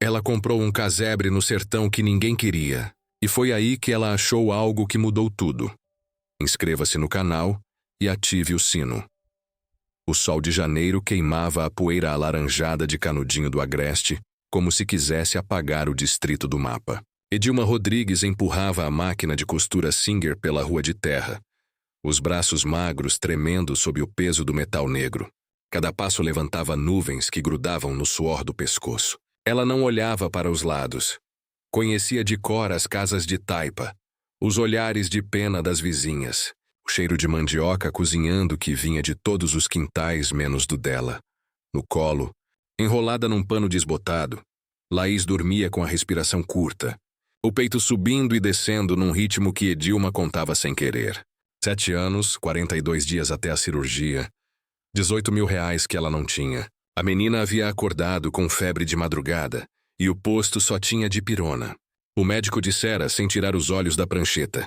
Ela comprou um casebre no sertão que ninguém queria, e foi aí que ela achou algo que mudou tudo. Inscreva-se no canal e ative o sino. O sol de janeiro queimava a poeira alaranjada de Canudinho do Agreste, como se quisesse apagar o distrito do mapa. Edilma Rodrigues empurrava a máquina de costura Singer pela rua de terra, os braços magros tremendo sob o peso do metal negro. Cada passo levantava nuvens que grudavam no suor do pescoço. Ela não olhava para os lados. Conhecia de cor as casas de taipa, os olhares de pena das vizinhas, o cheiro de mandioca cozinhando que vinha de todos os quintais menos do dela. No colo, enrolada num pano desbotado, Laís dormia com a respiração curta, o peito subindo e descendo num ritmo que Edilma contava sem querer. 7 anos, 42 dias até a cirurgia, 18 mil reais que ela não tinha. A menina havia acordado com febre de madrugada e o posto só tinha dipirona. O médico dissera sem tirar os olhos da prancheta: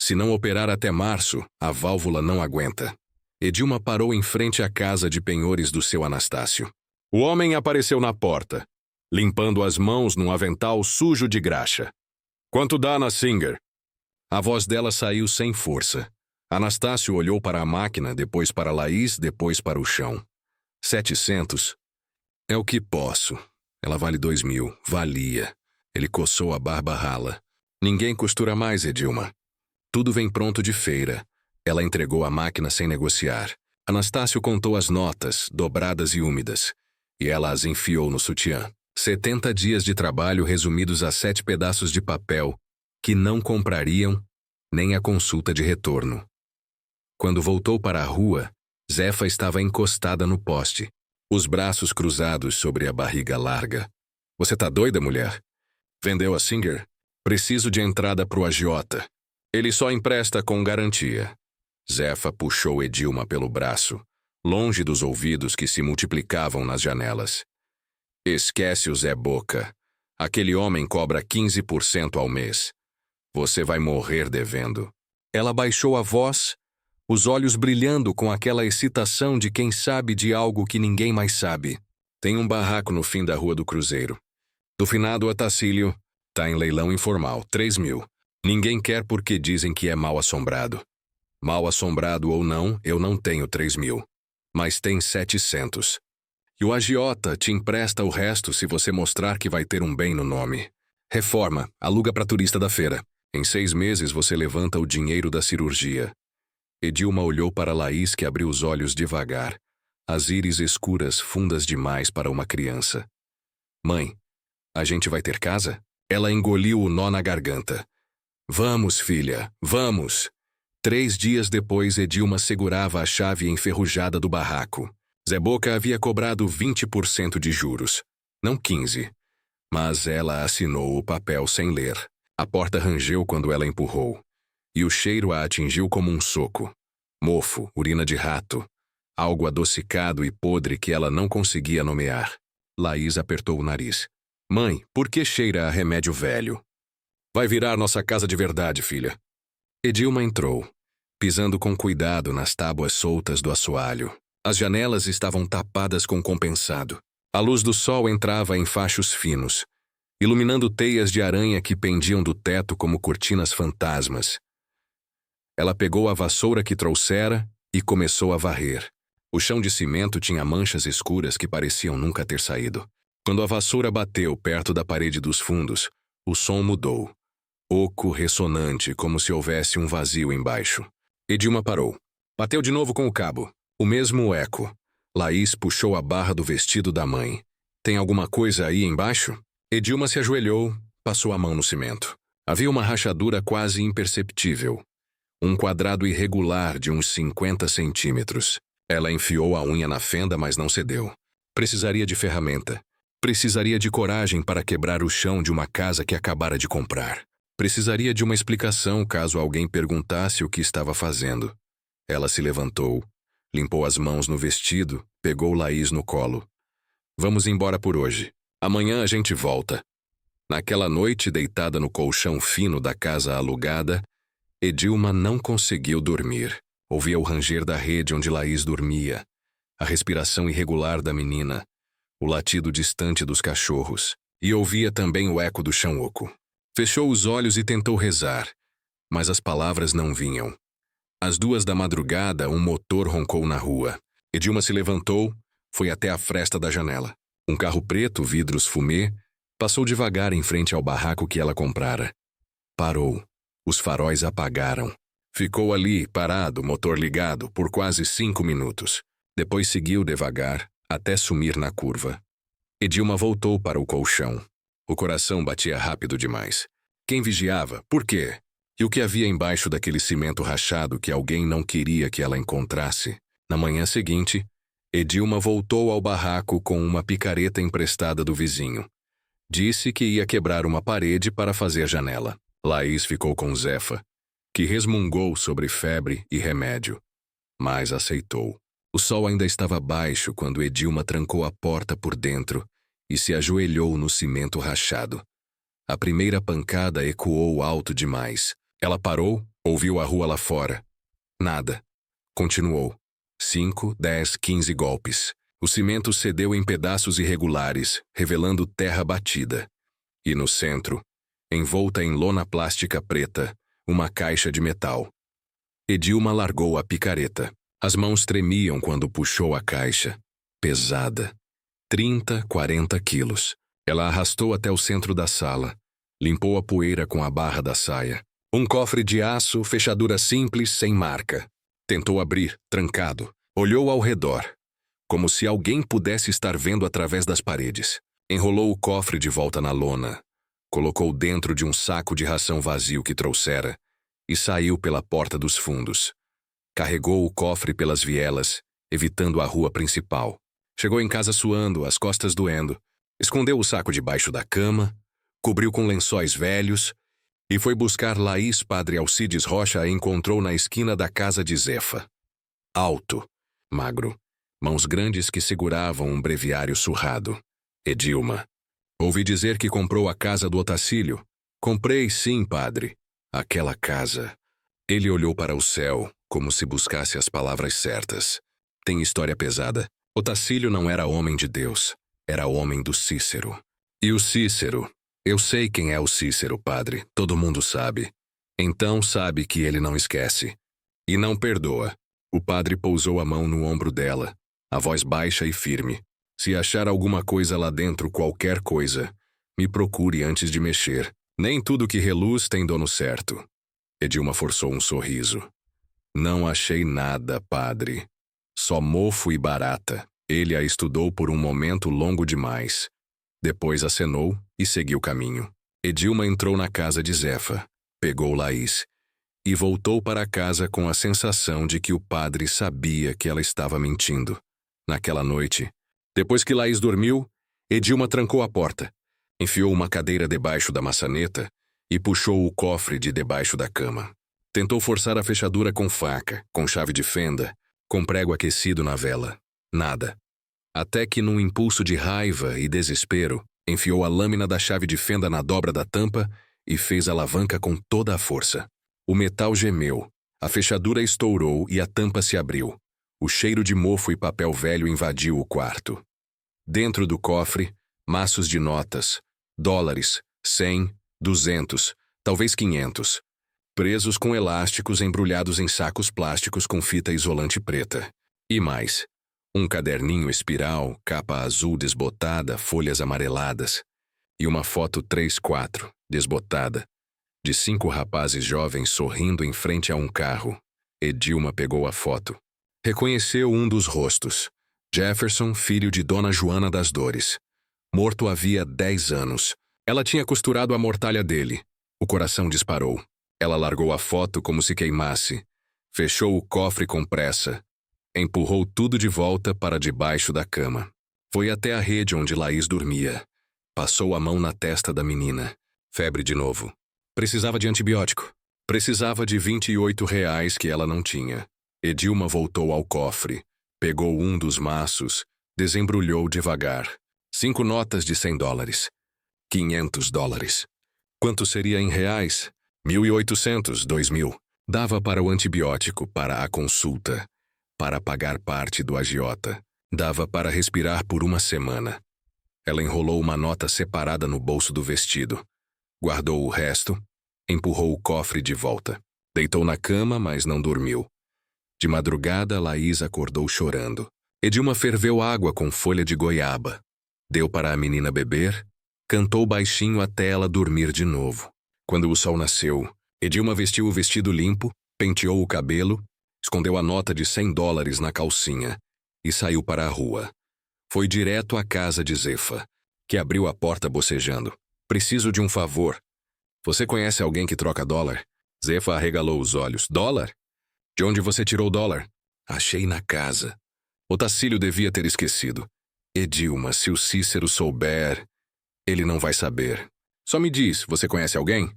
se não operar até março, a válvula não aguenta. Edilma parou em frente à casa de penhores do seu Anastácio. O homem apareceu na porta, limpando as mãos num avental sujo de graxa. Quanto dá na Singer? A voz dela saiu sem força. Anastácio olhou para a máquina, depois para Laís, depois para o chão. 700? É o que posso. Ela vale 2 mil. Valia. Ele coçou a barba rala. Ninguém costura mais, Edilma. Tudo vem pronto de feira. Ela entregou a máquina sem negociar. Anastácio contou as notas, dobradas e úmidas, e ela as enfiou no sutiã. 70 dias de trabalho resumidos a 7 pedaços de papel que não comprariam nem a consulta de retorno. Quando voltou para a rua, Zefa estava encostada no poste, os braços cruzados sobre a barriga larga. Você tá doida, mulher? Vendeu a Singer? Preciso de entrada pro agiota. Ele só empresta com garantia. Zefa puxou Edilma pelo braço, longe dos ouvidos que se multiplicavam nas janelas. Esquece o Zé Boca. Aquele homem cobra 15% ao mês. Você vai morrer devendo. Ela baixou a voz, os olhos brilhando com aquela excitação de quem sabe de algo que ninguém mais sabe. Tem um barraco no fim da Rua do Cruzeiro. Do finado Otacílio, tá em leilão informal, 3 mil. Ninguém quer porque dizem que é mal assombrado. Mal assombrado ou não, eu não tenho 3 mil. Mas tem 700. E o agiota te empresta o resto se você mostrar que vai ter um bem no nome. Reforma, aluga para turista da feira. Em 6 meses você levanta o dinheiro da cirurgia. Edilma olhou para Laís, que abriu os olhos devagar, as íris escuras fundas demais para uma criança. Mãe, a gente vai ter casa? Ela engoliu o nó na garganta. Vamos, filha, vamos. 3 dias depois, Edilma segurava a chave enferrujada do barraco. Zé Boca havia cobrado 20% de juros, não 15%. Mas ela assinou o papel sem ler. A porta rangeu quando ela empurrou, e o cheiro a atingiu como um soco. Mofo, urina de rato, algo adocicado e podre que ela não conseguia nomear. Laís apertou o nariz. Mãe, por que cheira a remédio velho? Vai virar nossa casa de verdade, filha. Edilma entrou, pisando com cuidado nas tábuas soltas do assoalho. As janelas estavam tapadas com compensado. A luz do sol entrava em fachos finos, iluminando teias de aranha que pendiam do teto como cortinas fantasmas. Ela pegou a vassoura que trouxera e começou a varrer. O chão de cimento tinha manchas escuras que pareciam nunca ter saído. Quando a vassoura bateu perto da parede dos fundos, o som mudou. Oco ressonante, como se houvesse um vazio embaixo. Edilma parou. Bateu de novo com o cabo. O mesmo eco. Laís puxou a barra do vestido da mãe. Tem alguma coisa aí embaixo? Edilma se ajoelhou, passou a mão no cimento. Havia uma rachadura quase imperceptível. Um quadrado irregular de uns 50 centímetros. Ela enfiou a unha na fenda, mas não cedeu. Precisaria de ferramenta. Precisaria de coragem para quebrar o chão de uma casa que acabara de comprar. Precisaria de uma explicação caso alguém perguntasse o que estava fazendo. Ela se levantou, limpou as mãos no vestido, pegou Laís no colo. Vamos embora por hoje. Amanhã a gente volta. Naquela noite, deitada no colchão fino da casa alugada, Edilma não conseguiu dormir. Ouvia o ranger da rede onde Laís dormia, a respiração irregular da menina, o latido distante dos cachorros. e ouvia também o eco do chão oco. Fechou os olhos e tentou rezar, mas as palavras não vinham. Às 2 da madrugada, um motor roncou na rua. Edilma se levantou, foi até a fresta da janela. Um carro preto, vidros fumê, passou devagar em frente ao barraco que ela comprara. Parou. Os faróis apagaram. Ficou ali, parado, motor ligado, por quase 5 minutos. Depois seguiu devagar, até sumir na curva. Edilma voltou para o colchão. O coração batia rápido demais. Quem vigiava? Por quê? E o que havia embaixo daquele cimento rachado que alguém não queria que ela encontrasse? Na manhã seguinte, Edilma voltou ao barraco com uma picareta emprestada do vizinho. Disse que ia quebrar uma parede para fazer a janela. Laís ficou com Zefa, que resmungou sobre febre e remédio, mas aceitou. O sol ainda estava baixo quando Edilma trancou a porta por dentro e se ajoelhou no cimento rachado. A primeira pancada ecoou alto demais. Ela parou, ouviu a rua lá fora. Nada. Continuou. 5, 10, 15 golpes. O cimento cedeu em pedaços irregulares, revelando terra batida. E no centro, envolta em lona plástica preta, uma caixa de metal. Edilma largou a picareta. As mãos tremiam quando puxou a caixa. Pesada. 30, 40 quilos. Ela arrastou até o centro da sala. Limpou a poeira com a barra da saia. Um cofre de aço, fechadura simples, sem marca. Tentou abrir, trancado. Olhou ao redor, como se alguém pudesse estar vendo através das paredes. Enrolou o cofre de volta na lona. Colocou dentro de um saco de ração vazio que trouxera e saiu pela porta dos fundos. Carregou o cofre pelas vielas, evitando a rua principal. Chegou em casa suando, as costas doendo. Escondeu o saco debaixo da cama, cobriu com lençóis velhos e foi buscar Laís. Padre Alcides Rocha a encontrou na esquina da casa de Zefa. Alto, magro, mãos grandes que seguravam um breviário surrado. Edilma. Ouvi dizer que comprou a casa do Otacílio. Comprei sim, padre. Aquela casa. Ele olhou para o céu, como se buscasse as palavras certas. Tem história pesada. Otacílio não era homem de Deus. Era homem do Cícero. E o Cícero? Eu sei quem é o Cícero, padre. Todo mundo sabe. Então sabe que ele não esquece. E não perdoa. O padre pousou a mão no ombro dela, a voz baixa e firme. Se achar alguma coisa lá dentro, qualquer coisa, me procure antes de mexer. Nem tudo que reluz tem dono certo. Edilma forçou um sorriso. Não achei nada, padre. Só mofo e barata. Ele a estudou por um momento longo demais. Depois acenou e seguiu o caminho. Edilma entrou na casa de Zefa, pegou Laís e voltou para casa com a sensação de que o padre sabia que ela estava mentindo. Naquela noite, depois que Laís dormiu, Edilma trancou a porta, enfiou uma cadeira debaixo da maçaneta e puxou o cofre de debaixo da cama. Tentou forçar a fechadura com faca, com chave de fenda, com prego aquecido na vela. Nada. Até que, num impulso de raiva e desespero, enfiou a lâmina da chave de fenda na dobra da tampa e fez a alavanca com toda a força. O metal gemeu, a fechadura estourou e a tampa se abriu. O cheiro de mofo e papel velho invadiu o quarto. Dentro do cofre, maços de notas, dólares, 100, 200, talvez 500, presos com elásticos embrulhados em sacos plásticos com fita isolante preta. E mais, um caderninho espiral, capa azul desbotada, folhas amareladas, e uma foto 3x4, desbotada, de 5 rapazes jovens sorrindo em frente a um carro. Edilma pegou a foto. Reconheceu um dos rostos. Jefferson, filho de Dona Joana das Dores. Morto havia 10 anos. Ela tinha costurado a mortalha dele. O coração disparou. Ela largou a foto como se queimasse. Fechou o cofre com pressa. Empurrou tudo de volta para debaixo da cama. Foi até a rede onde Laís dormia. Passou a mão na testa da menina. Febre de novo. Precisava de antibiótico. Precisava de R$ 28 que ela não tinha. Edilma voltou ao cofre. Pegou um dos maços. Desembrulhou devagar. 5 notas de $100. $500. Quanto seria em reais? 1.800, 2.000. Dava para o antibiótico, para a consulta, para pagar parte do agiota. Dava para respirar por uma semana. Ela enrolou uma nota separada no bolso do vestido. Guardou o resto, empurrou o cofre de volta. Deitou na cama, mas não dormiu. De madrugada, Laís acordou chorando. Edilma ferveu água com folha de goiaba. Deu para a menina beber, cantou baixinho até ela dormir de novo. Quando o sol nasceu, Edilma vestiu o vestido limpo, penteou o cabelo, escondeu a nota de $100 na calcinha e saiu para a rua. Foi direto à casa de Zefa, que abriu a porta bocejando. Preciso de um favor. Você conhece alguém que troca dólar? Zefa arregalou os olhos. Dólar? De onde você tirou o dólar? Achei na casa. Otacílio devia ter esquecido. Edilma, se o Cícero souber, ele não vai saber. Só me diz, você conhece alguém?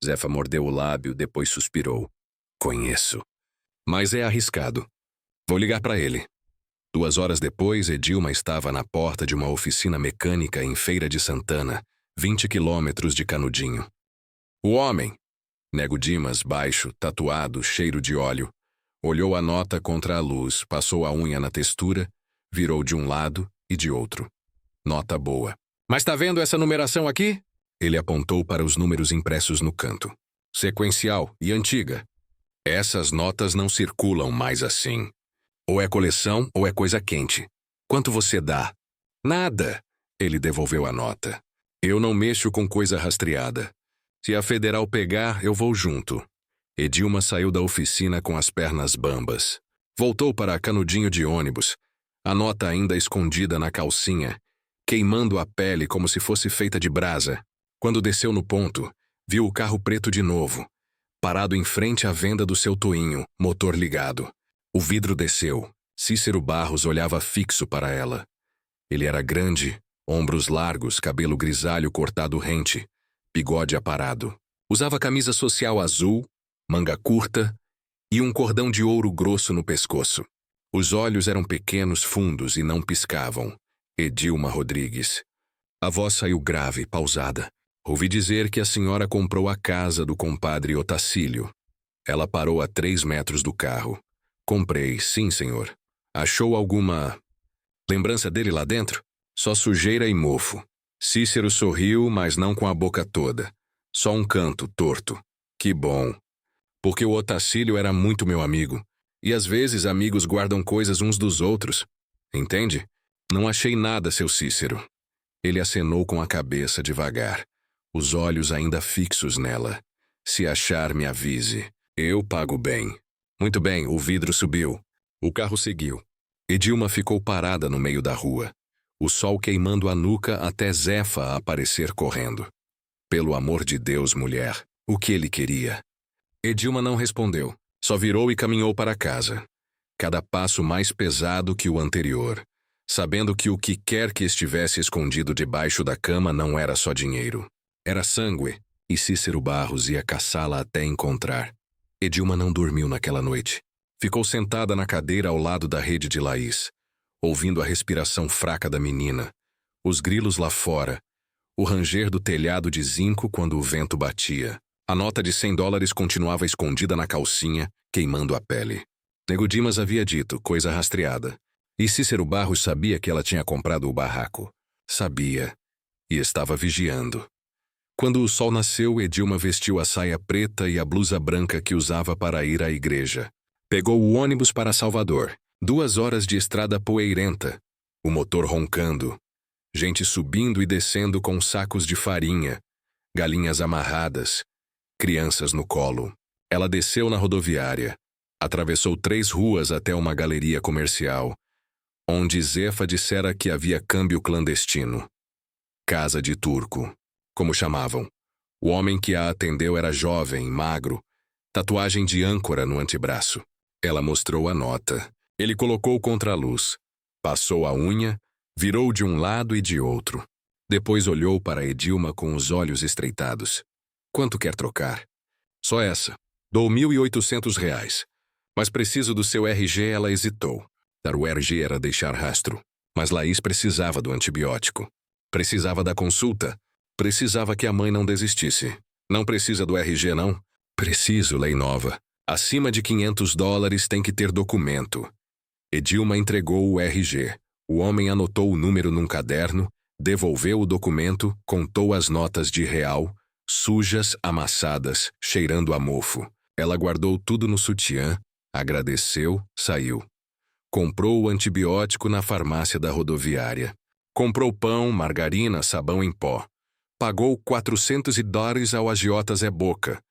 Zefa mordeu o lábio, depois suspirou. Conheço. Mas é arriscado. Vou ligar para ele. 2 horas depois, Edilma estava na porta de uma oficina mecânica em Feira de Santana, 20 quilômetros de Canudinho. O homem, Nego Dimas, baixo, tatuado, cheiro de óleo, olhou a nota contra a luz, passou a unha na textura, virou de um lado e de outro. Nota boa. Mas tá vendo essa numeração aqui? Ele apontou para os números impressos no canto. Sequencial e antiga. Essas notas não circulam mais assim. Ou é coleção ou é coisa quente. Quanto você dá? Nada. Ele devolveu a nota. Eu não mexo com coisa rastreada. Se a federal pegar, eu vou junto. Edilma saiu da oficina com as pernas bambas. Voltou para Canudinho de ônibus, a nota ainda escondida na calcinha, queimando a pele como se fosse feita de brasa. Quando desceu no ponto, viu o carro preto de novo, parado em frente à venda do seu toinho, motor ligado. O vidro desceu. Cícero Barros olhava fixo para ela. Ele era grande, ombros largos, cabelo grisalho cortado rente, bigode aparado. Usava camisa social azul, manga curta e um cordão de ouro grosso no pescoço. Os olhos eram pequenos, fundos e não piscavam. Edilma Rodrigues. A voz saiu grave, pausada. Ouvi dizer que a senhora comprou a casa do compadre Otacílio. Ela parou a 3 metros do carro. Comprei, sim, senhor. Achou alguma lembrança dele lá dentro? Só sujeira e mofo. Cícero sorriu, mas não com a boca toda. Só um canto, torto. Que bom. Porque o Otacílio era muito meu amigo. E às vezes amigos guardam coisas uns dos outros. Entende? Não achei nada, seu Cícero. Ele acenou com a cabeça devagar, os olhos ainda fixos nela. Se achar, me avise. Eu pago bem. Muito bem, o vidro subiu. O carro seguiu. Edilma ficou parada no meio da rua, o sol queimando a nuca até Zefa aparecer correndo. Pelo amor de Deus, mulher, o que ele queria? Edilma não respondeu, só virou e caminhou para casa. Cada passo mais pesado que o anterior, sabendo que o que quer que estivesse escondido debaixo da cama não era só dinheiro. Era sangue, e Cícero Barros ia caçá-la até encontrar. Edilma não dormiu naquela noite. Ficou sentada na cadeira ao lado da rede de Laís, ouvindo a respiração fraca da menina, os grilos lá fora, o ranger do telhado de zinco quando o vento batia. A nota de $100 continuava escondida na calcinha, queimando a pele. Nego Dimas havia dito, coisa rastreada. E Cícero Barros sabia que ela tinha comprado o barraco. Sabia. E estava vigiando. Quando o sol nasceu, Edilma vestiu a saia preta e a blusa branca que usava para ir à igreja. Pegou o ônibus para Salvador. 2 horas de estrada poeirenta. O motor roncando. Gente subindo e descendo com sacos de farinha. Galinhas amarradas. Crianças no colo. Ela desceu na rodoviária. Atravessou 3 ruas até uma galeria comercial, onde Zefa dissera que havia câmbio clandestino. Casa de turco, como chamavam. O homem que a atendeu era jovem, magro, tatuagem de âncora no antebraço. Ela mostrou a nota. Ele colocou contra a luz. Passou a unha, virou de um lado e de outro. Depois olhou para Edilma com os olhos estreitados. Quanto quer trocar? Só essa. Dou R$ 1.800. Mas preciso do seu RG, ela hesitou. Dar o RG era deixar rastro. Mas Laís precisava do antibiótico. Precisava da consulta. Precisava que a mãe não desistisse. Não precisa do RG, não? Preciso, lei nova. Acima de $500 tem que ter documento. Edilma entregou o RG. O homem anotou o número num caderno, Devolveu o documento, contou as notas de real, sujas, amassadas, cheirando a mofo. Ela guardou tudo no sutiã, agradeceu, saiu. Comprou o antibiótico na farmácia da rodoviária. Comprou pão, margarina, sabão em pó. Pagou $400 ao agiota Zé Boca,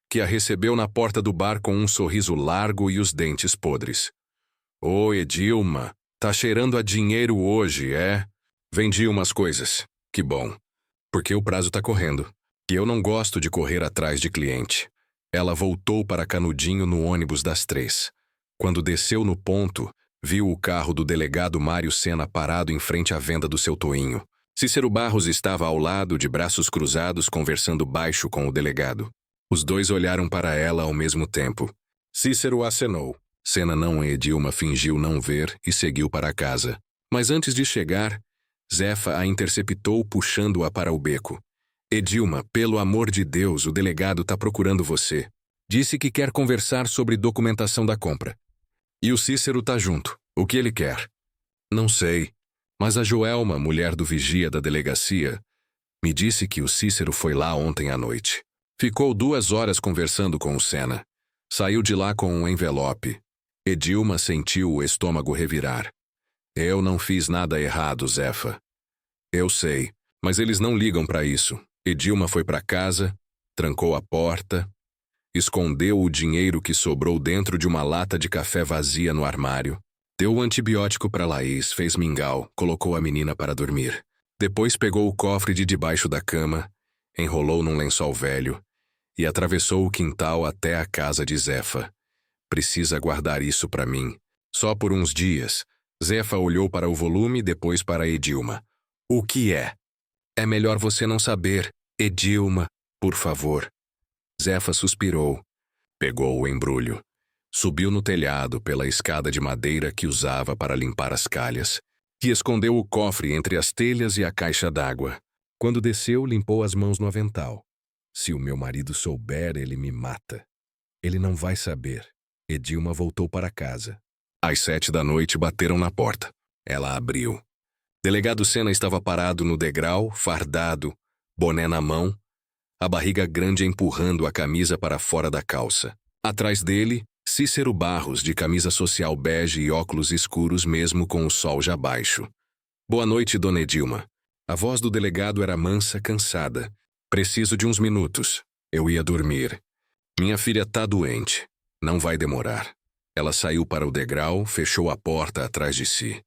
que a recebeu na porta do bar com um sorriso largo e os dentes podres. Ô, Edilma, tá cheirando a dinheiro hoje, é? Vendi umas coisas. Que bom. Porque o prazo tá correndo. E eu não gosto de correr atrás de cliente. Ela voltou para Canudinho no ônibus das 3. Quando desceu no ponto, viu o carro do delegado Mário Sena parado em frente à venda do seu toinho. Cícero Barros estava ao lado, de braços cruzados, conversando baixo com o delegado. Os dois olharam para ela ao mesmo tempo. Cícero acenou. Sena não e Edilma fingiu não ver e seguiu para casa. Mas antes de chegar, Zefa a interceptou puxando-a para o beco. Edilma, pelo amor de Deus, o delegado tá procurando você. Disse que quer conversar sobre documentação da compra. E o Cícero tá junto. O que ele quer? Não sei. Mas a Joelma, mulher do vigia da delegacia, me disse que o Cícero foi lá ontem à noite. Ficou 2 horas conversando com o Sena. Saiu de lá com um envelope. Edilma sentiu o estômago revirar. Eu não fiz nada errado, Zefa. Eu sei, mas eles não ligam para isso. Edilma foi para casa, trancou a porta, escondeu o dinheiro que sobrou dentro de uma lata de café vazia no armário, deu o antibiótico para Laís, fez mingau, colocou a menina para dormir. Depois pegou o cofre de debaixo da cama, enrolou num lençol velho e atravessou o quintal até a casa de Zefa. Precisa guardar isso para mim. Só por uns dias. Zefa olhou para o volume, depois para Edilma. O que é? É melhor você não saber, Edilma, por favor. Zefa suspirou. Pegou o embrulho. Subiu no telhado pela escada de madeira que usava para limpar as calhas e escondeu o cofre entre as telhas e a caixa d'água. Quando desceu, limpou as mãos no avental. Se o meu marido souber, ele me mata. Ele não vai saber. Edilma voltou para casa. Às 7 da noite bateram na porta. Ela abriu. Delegado Sena estava parado no degrau, fardado, boné na mão, a barriga grande empurrando a camisa para fora da calça. Atrás dele, Cícero Barros, de camisa social bege e óculos escuros mesmo com o sol já baixo. Boa noite, dona Edilma. A voz do delegado era mansa, cansada. Preciso de uns minutos. Eu ia dormir. Minha filha tá doente. Não vai demorar. Ela saiu para o degrau, fechou a porta atrás de si.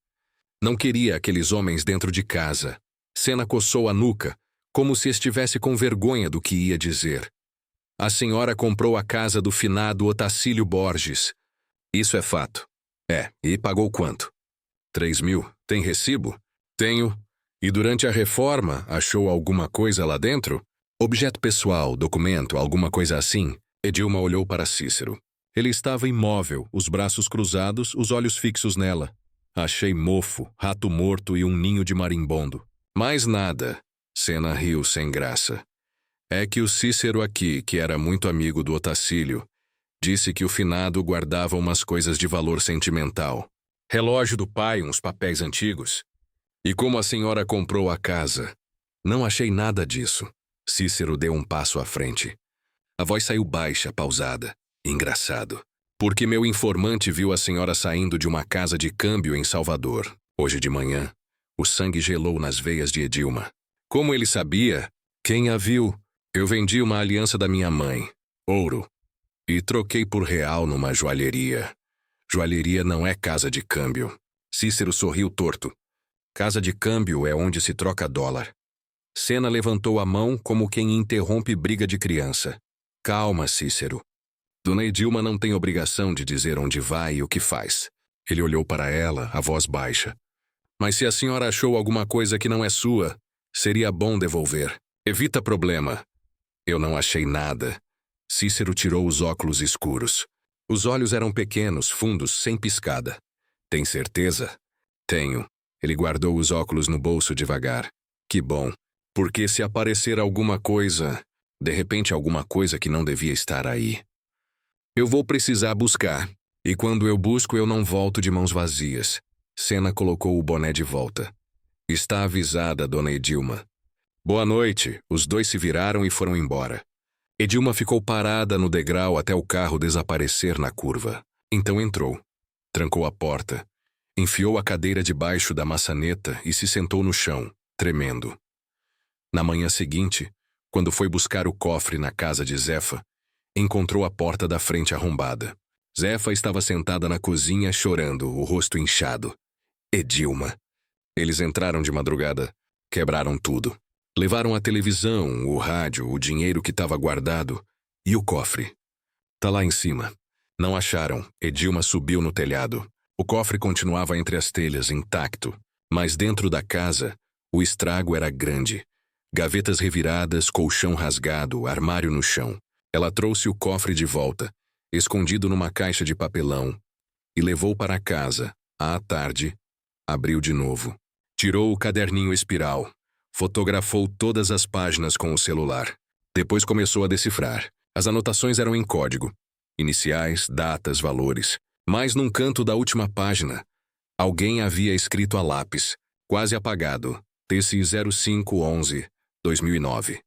Não queria aqueles homens dentro de casa. Sena coçou a nuca, como se estivesse com vergonha do que ia dizer. A senhora comprou a casa do finado Otacílio Borges. Isso é fato. É, e pagou quanto? 3.000. Tem recibo? Tenho. E durante a reforma, achou alguma coisa lá dentro? Objeto pessoal, documento, alguma coisa assim? Edilma olhou para Cícero. Ele estava imóvel, os braços cruzados, os olhos fixos nela. Achei mofo, rato morto e um ninho de marimbondo. Mais nada. Sena riu sem graça. É que o Cícero aqui, que era muito amigo do Otacílio, disse que o finado guardava umas coisas de valor sentimental. Relógio do pai, uns papéis antigos. E como a senhora comprou a casa? Não achei nada disso. Cícero deu um passo à frente. A voz saiu baixa, pausada. Engraçado. Porque meu informante viu a senhora saindo de uma casa de câmbio em Salvador. Hoje de manhã, o sangue gelou nas veias de Edilma. Como ele sabia? Quem a viu? Eu vendi uma aliança da minha mãe, ouro, e troquei por real numa joalheria. Joalheria não é casa de câmbio. Cícero sorriu torto. Casa de câmbio é onde se troca dólar. Sena levantou a mão como quem interrompe briga de criança. Calma, Cícero. Dona Edilma não tem obrigação de dizer onde vai e o que faz. Ele olhou para ela, a voz baixa. Mas se a senhora achou alguma coisa que não é sua, seria bom devolver. Evita problema. Eu não achei nada. Cícero tirou os óculos escuros. Os olhos eram pequenos, fundos, sem piscada. Tem certeza? Tenho. Ele guardou os óculos no bolso devagar. Que bom. Porque se aparecer alguma coisa, de repente alguma coisa que não devia estar aí, eu vou precisar buscar. E quando eu busco, eu não volto de mãos vazias. Sena colocou o boné de volta. Está avisada, dona Edilma. Boa noite. Os dois se viraram e foram embora. Edilma ficou parada no degrau até o carro desaparecer na curva. Então entrou. Trancou a porta. Enfiou a cadeira debaixo da maçaneta e se sentou no chão, tremendo. Na manhã seguinte, quando foi buscar o cofre na casa de Zefa, encontrou a porta da frente arrombada. Zefa estava sentada na cozinha chorando, o rosto inchado. Edilma. Eles entraram de madrugada, quebraram tudo. Levaram a televisão, o rádio, o dinheiro que estava guardado e o cofre. Tá lá em cima. Não acharam. Edilma subiu no telhado. O cofre continuava entre as telhas, intacto, mas dentro da casa, o estrago era grande. Gavetas reviradas, colchão rasgado, armário no chão. Ela trouxe o cofre de volta, escondido numa caixa de papelão, e levou para casa. À tarde, abriu de novo. Tirou o caderninho espiral. Fotografou todas as páginas com o celular. Depois começou a decifrar. As anotações eram em código. Iniciais, datas, valores. Mas num canto da última página, alguém havia escrito a lápis, quase apagado, TC 0511, 2009.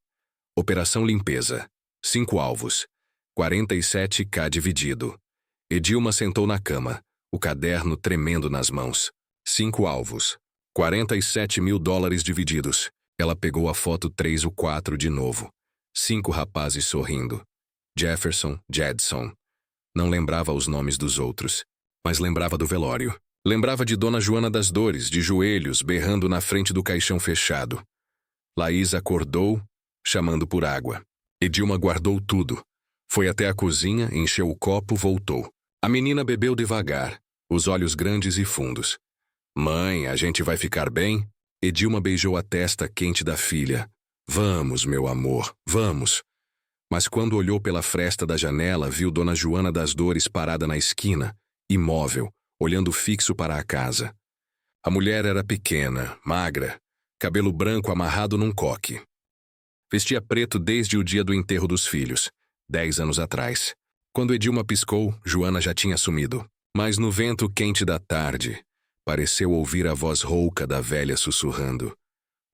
Operação Limpeza. 5 alvos. 47K dividido. Edilma sentou na cama, o caderno tremendo nas mãos. 5 alvos. 47 mil dólares divididos. Ela pegou a foto 3 ou 4 de novo. 5 rapazes sorrindo. Jefferson, Jedson. Não lembrava os nomes dos outros, mas lembrava do velório. Lembrava de Dona Joana das Dores, de joelhos, berrando na frente do caixão fechado. Laís acordou, chamando por água. Edilma guardou tudo. Foi até a cozinha, encheu o copo, voltou. A menina bebeu devagar, os olhos grandes e fundos. Mãe, a gente vai ficar bem? Edilma beijou a testa quente da filha. Vamos, meu amor, vamos. Mas quando olhou pela fresta da janela, viu Dona Joana das Dores parada na esquina, imóvel, olhando fixo para a casa. A mulher era pequena, magra, cabelo branco amarrado num coque. Vestia preto desde o dia do enterro dos filhos, 10 anos atrás. Quando Edilma piscou, Joana já tinha sumido. Mas no vento quente da tarde, pareceu ouvir a voz rouca da velha sussurrando.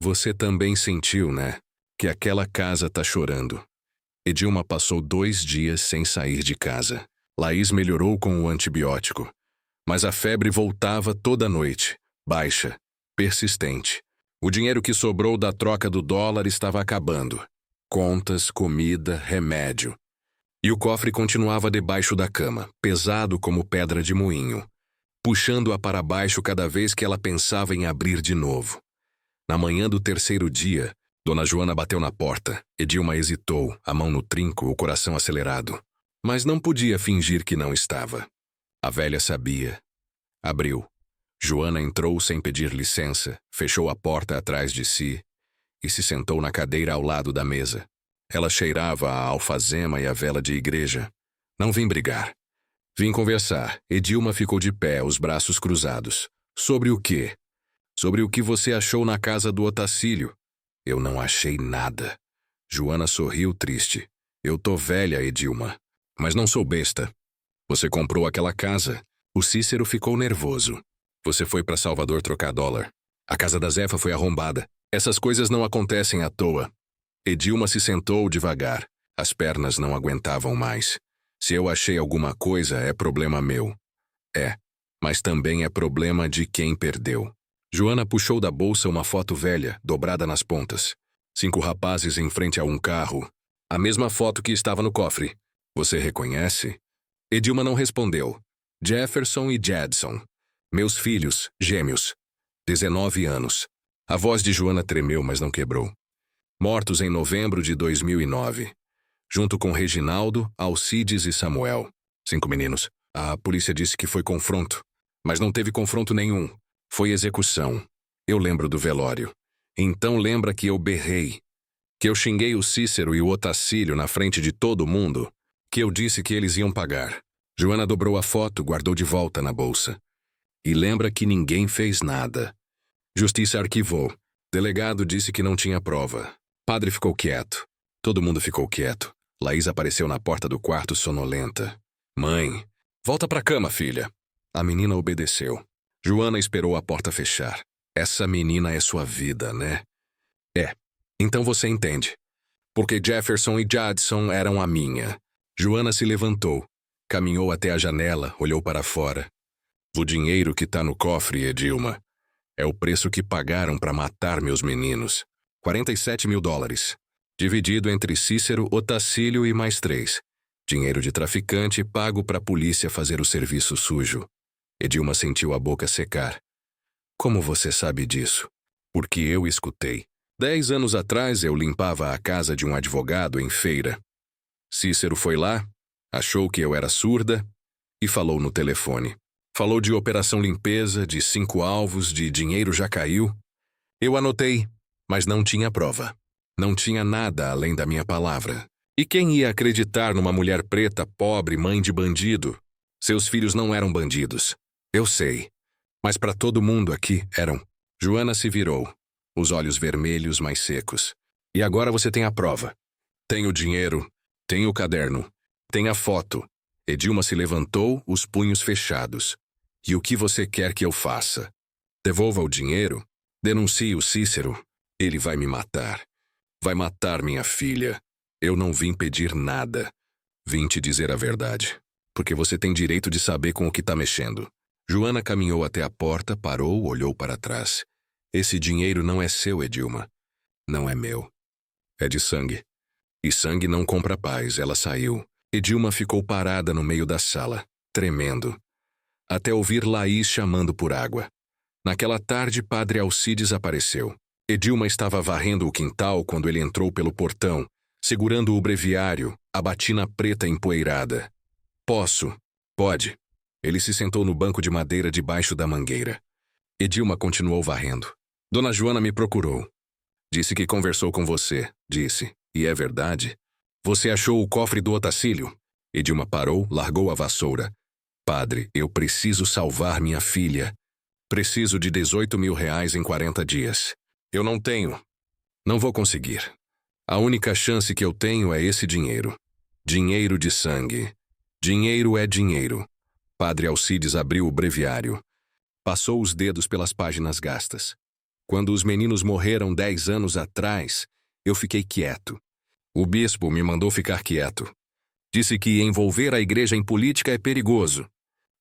Você também sentiu, né? Que aquela casa tá chorando. Edilma passou 2 dias sem sair de casa. Laís melhorou com o antibiótico. Mas a febre voltava toda noite, baixa, persistente. O dinheiro que sobrou da troca do dólar estava acabando. Contas, comida, remédio. E o cofre continuava debaixo da cama, pesado como pedra de moinho, puxando-a para baixo cada vez que ela pensava em abrir de novo. Na manhã do 3º dia, Dona Joana bateu na porta. Edilma hesitou, a mão no trinco, o coração acelerado. Mas não podia fingir que não estava. A velha sabia. Abriu. Joana entrou sem pedir licença, fechou a porta atrás de si e se sentou na cadeira ao lado da mesa. Ela cheirava a alfazema e a vela de igreja. Não vim brigar. Vim conversar. Edilma ficou de pé, os braços cruzados. Sobre o quê? Sobre o que você achou na casa do Otacílio. Eu não achei nada. Joana sorriu triste. Eu tô velha, Edilma. Mas não sou besta. Você comprou aquela casa. O Cícero ficou nervoso. Você foi para Salvador trocar dólar. A casa da Zefa foi arrombada. Essas coisas não acontecem à toa. Edilma se sentou devagar. As pernas não aguentavam mais. Se eu achei alguma coisa, é problema meu. É, mas também é problema de quem perdeu. Joana puxou da bolsa uma foto velha, dobrada nas pontas. 5 rapazes em frente a um carro. A mesma foto que estava no cofre. Você reconhece? Edilma não respondeu. Jefferson e Jedson. Meus filhos, gêmeos. 19 anos. A voz de Joana tremeu, mas não quebrou. Mortos em novembro de 2009. Junto com Reginaldo, Alcides e Samuel. 5 meninos. A polícia disse que foi confronto. Mas não teve confronto nenhum. Foi execução. Eu lembro do velório. Então lembra que eu berrei. Que eu xinguei o Cícero e o Otacílio na frente de todo mundo. Que eu disse que eles iam pagar. Joana dobrou a foto, guardou de volta na bolsa. E lembra que ninguém fez nada. Justiça arquivou. Delegado disse que não tinha prova. Padre ficou quieto. Todo mundo ficou quieto. Laís apareceu na porta do quarto sonolenta. Mãe, volta pra cama, filha. A menina obedeceu. Joana esperou a porta fechar. Essa menina é sua vida, né? É. Então você entende. Porque Jefferson e Jadson eram a minha. Joana se levantou, caminhou até a janela, olhou para fora. O dinheiro que tá no cofre, Edilma, é o preço que pagaram para matar meus meninos. 47 mil dólares. Dividido entre Cícero, Otacílio e mais 3. Dinheiro de traficante pago para a polícia fazer o serviço sujo. Edilma sentiu a boca secar. Como você sabe disso? Porque eu escutei. 10 anos atrás eu limpava a casa de um advogado em feira. Cícero foi lá, achou que eu era surda e falou no telefone. Falou de operação limpeza, de 5 alvos, de dinheiro já caiu. Eu anotei, mas não tinha prova. Não tinha nada além da minha palavra. E quem ia acreditar numa mulher preta, pobre, mãe de bandido? Seus filhos não eram bandidos. Eu sei. Mas para todo mundo aqui eram. Joana se virou, os olhos vermelhos mais secos. E agora você tem a prova. Tem o dinheiro, tem o caderno, tem a foto. Edilma se levantou, os punhos fechados. E o que você quer que eu faça? Devolva o dinheiro? Denuncie o Cícero? Ele vai me matar. Vai matar minha filha. Eu não vim pedir nada. Vim te dizer a verdade. Porque você tem direito de saber com o que tá mexendo. Joana caminhou até a porta, parou, olhou para trás. Esse dinheiro não é seu, Edilma. Não é meu. É de sangue. E sangue não compra paz. Ela saiu. Edilma ficou parada no meio da sala, tremendo, até ouvir Laís chamando por água. Naquela tarde, Padre Alcides apareceu. Edilma estava varrendo o quintal quando ele entrou pelo portão, segurando o breviário, a batina preta empoeirada. Posso. Pode. Ele se sentou no banco de madeira debaixo da mangueira. Edilma continuou varrendo. Dona Joana me procurou. Disse que conversou com você, disse. E é verdade. Você achou o cofre do Otacílio? Edilma parou, largou a vassoura. Padre, eu preciso salvar minha filha. Preciso de 18 mil reais em 40 dias. Eu não tenho. Não vou conseguir. A única chance que eu tenho é esse dinheiro. Dinheiro de sangue. Dinheiro é dinheiro. Padre Alcides abriu o breviário. Passou os dedos pelas páginas gastas. Quando os meninos morreram 10 anos atrás, eu fiquei quieto. O bispo me mandou ficar quieto. Disse que envolver a igreja em política é perigoso.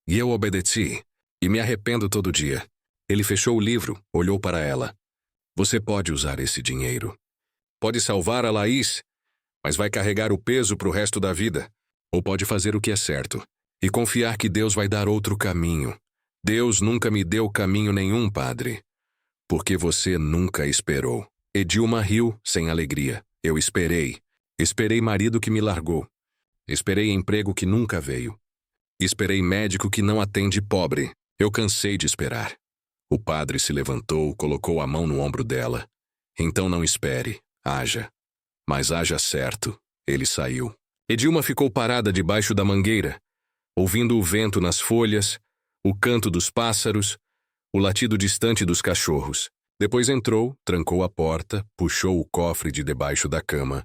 E eu obedeci. E me arrependo todo dia. Ele fechou o livro, olhou para ela. Você pode usar esse dinheiro. Pode salvar a Laís, mas vai carregar o peso para o resto da vida. Ou pode fazer o que é certo. E confiar que Deus vai dar outro caminho. Deus nunca me deu caminho nenhum, padre. Porque você nunca esperou. Edilma riu, sem alegria. Eu esperei. Esperei marido que me largou. Esperei emprego que nunca veio. Esperei médico que não atende pobre. Eu cansei de esperar. O padre se levantou, colocou a mão no ombro dela. Então não espere, haja. Mas haja certo. Ele saiu. Edilma ficou parada debaixo da mangueira, ouvindo o vento nas folhas, o canto dos pássaros, o latido distante dos cachorros. Depois entrou, trancou a porta, puxou o cofre de debaixo da cama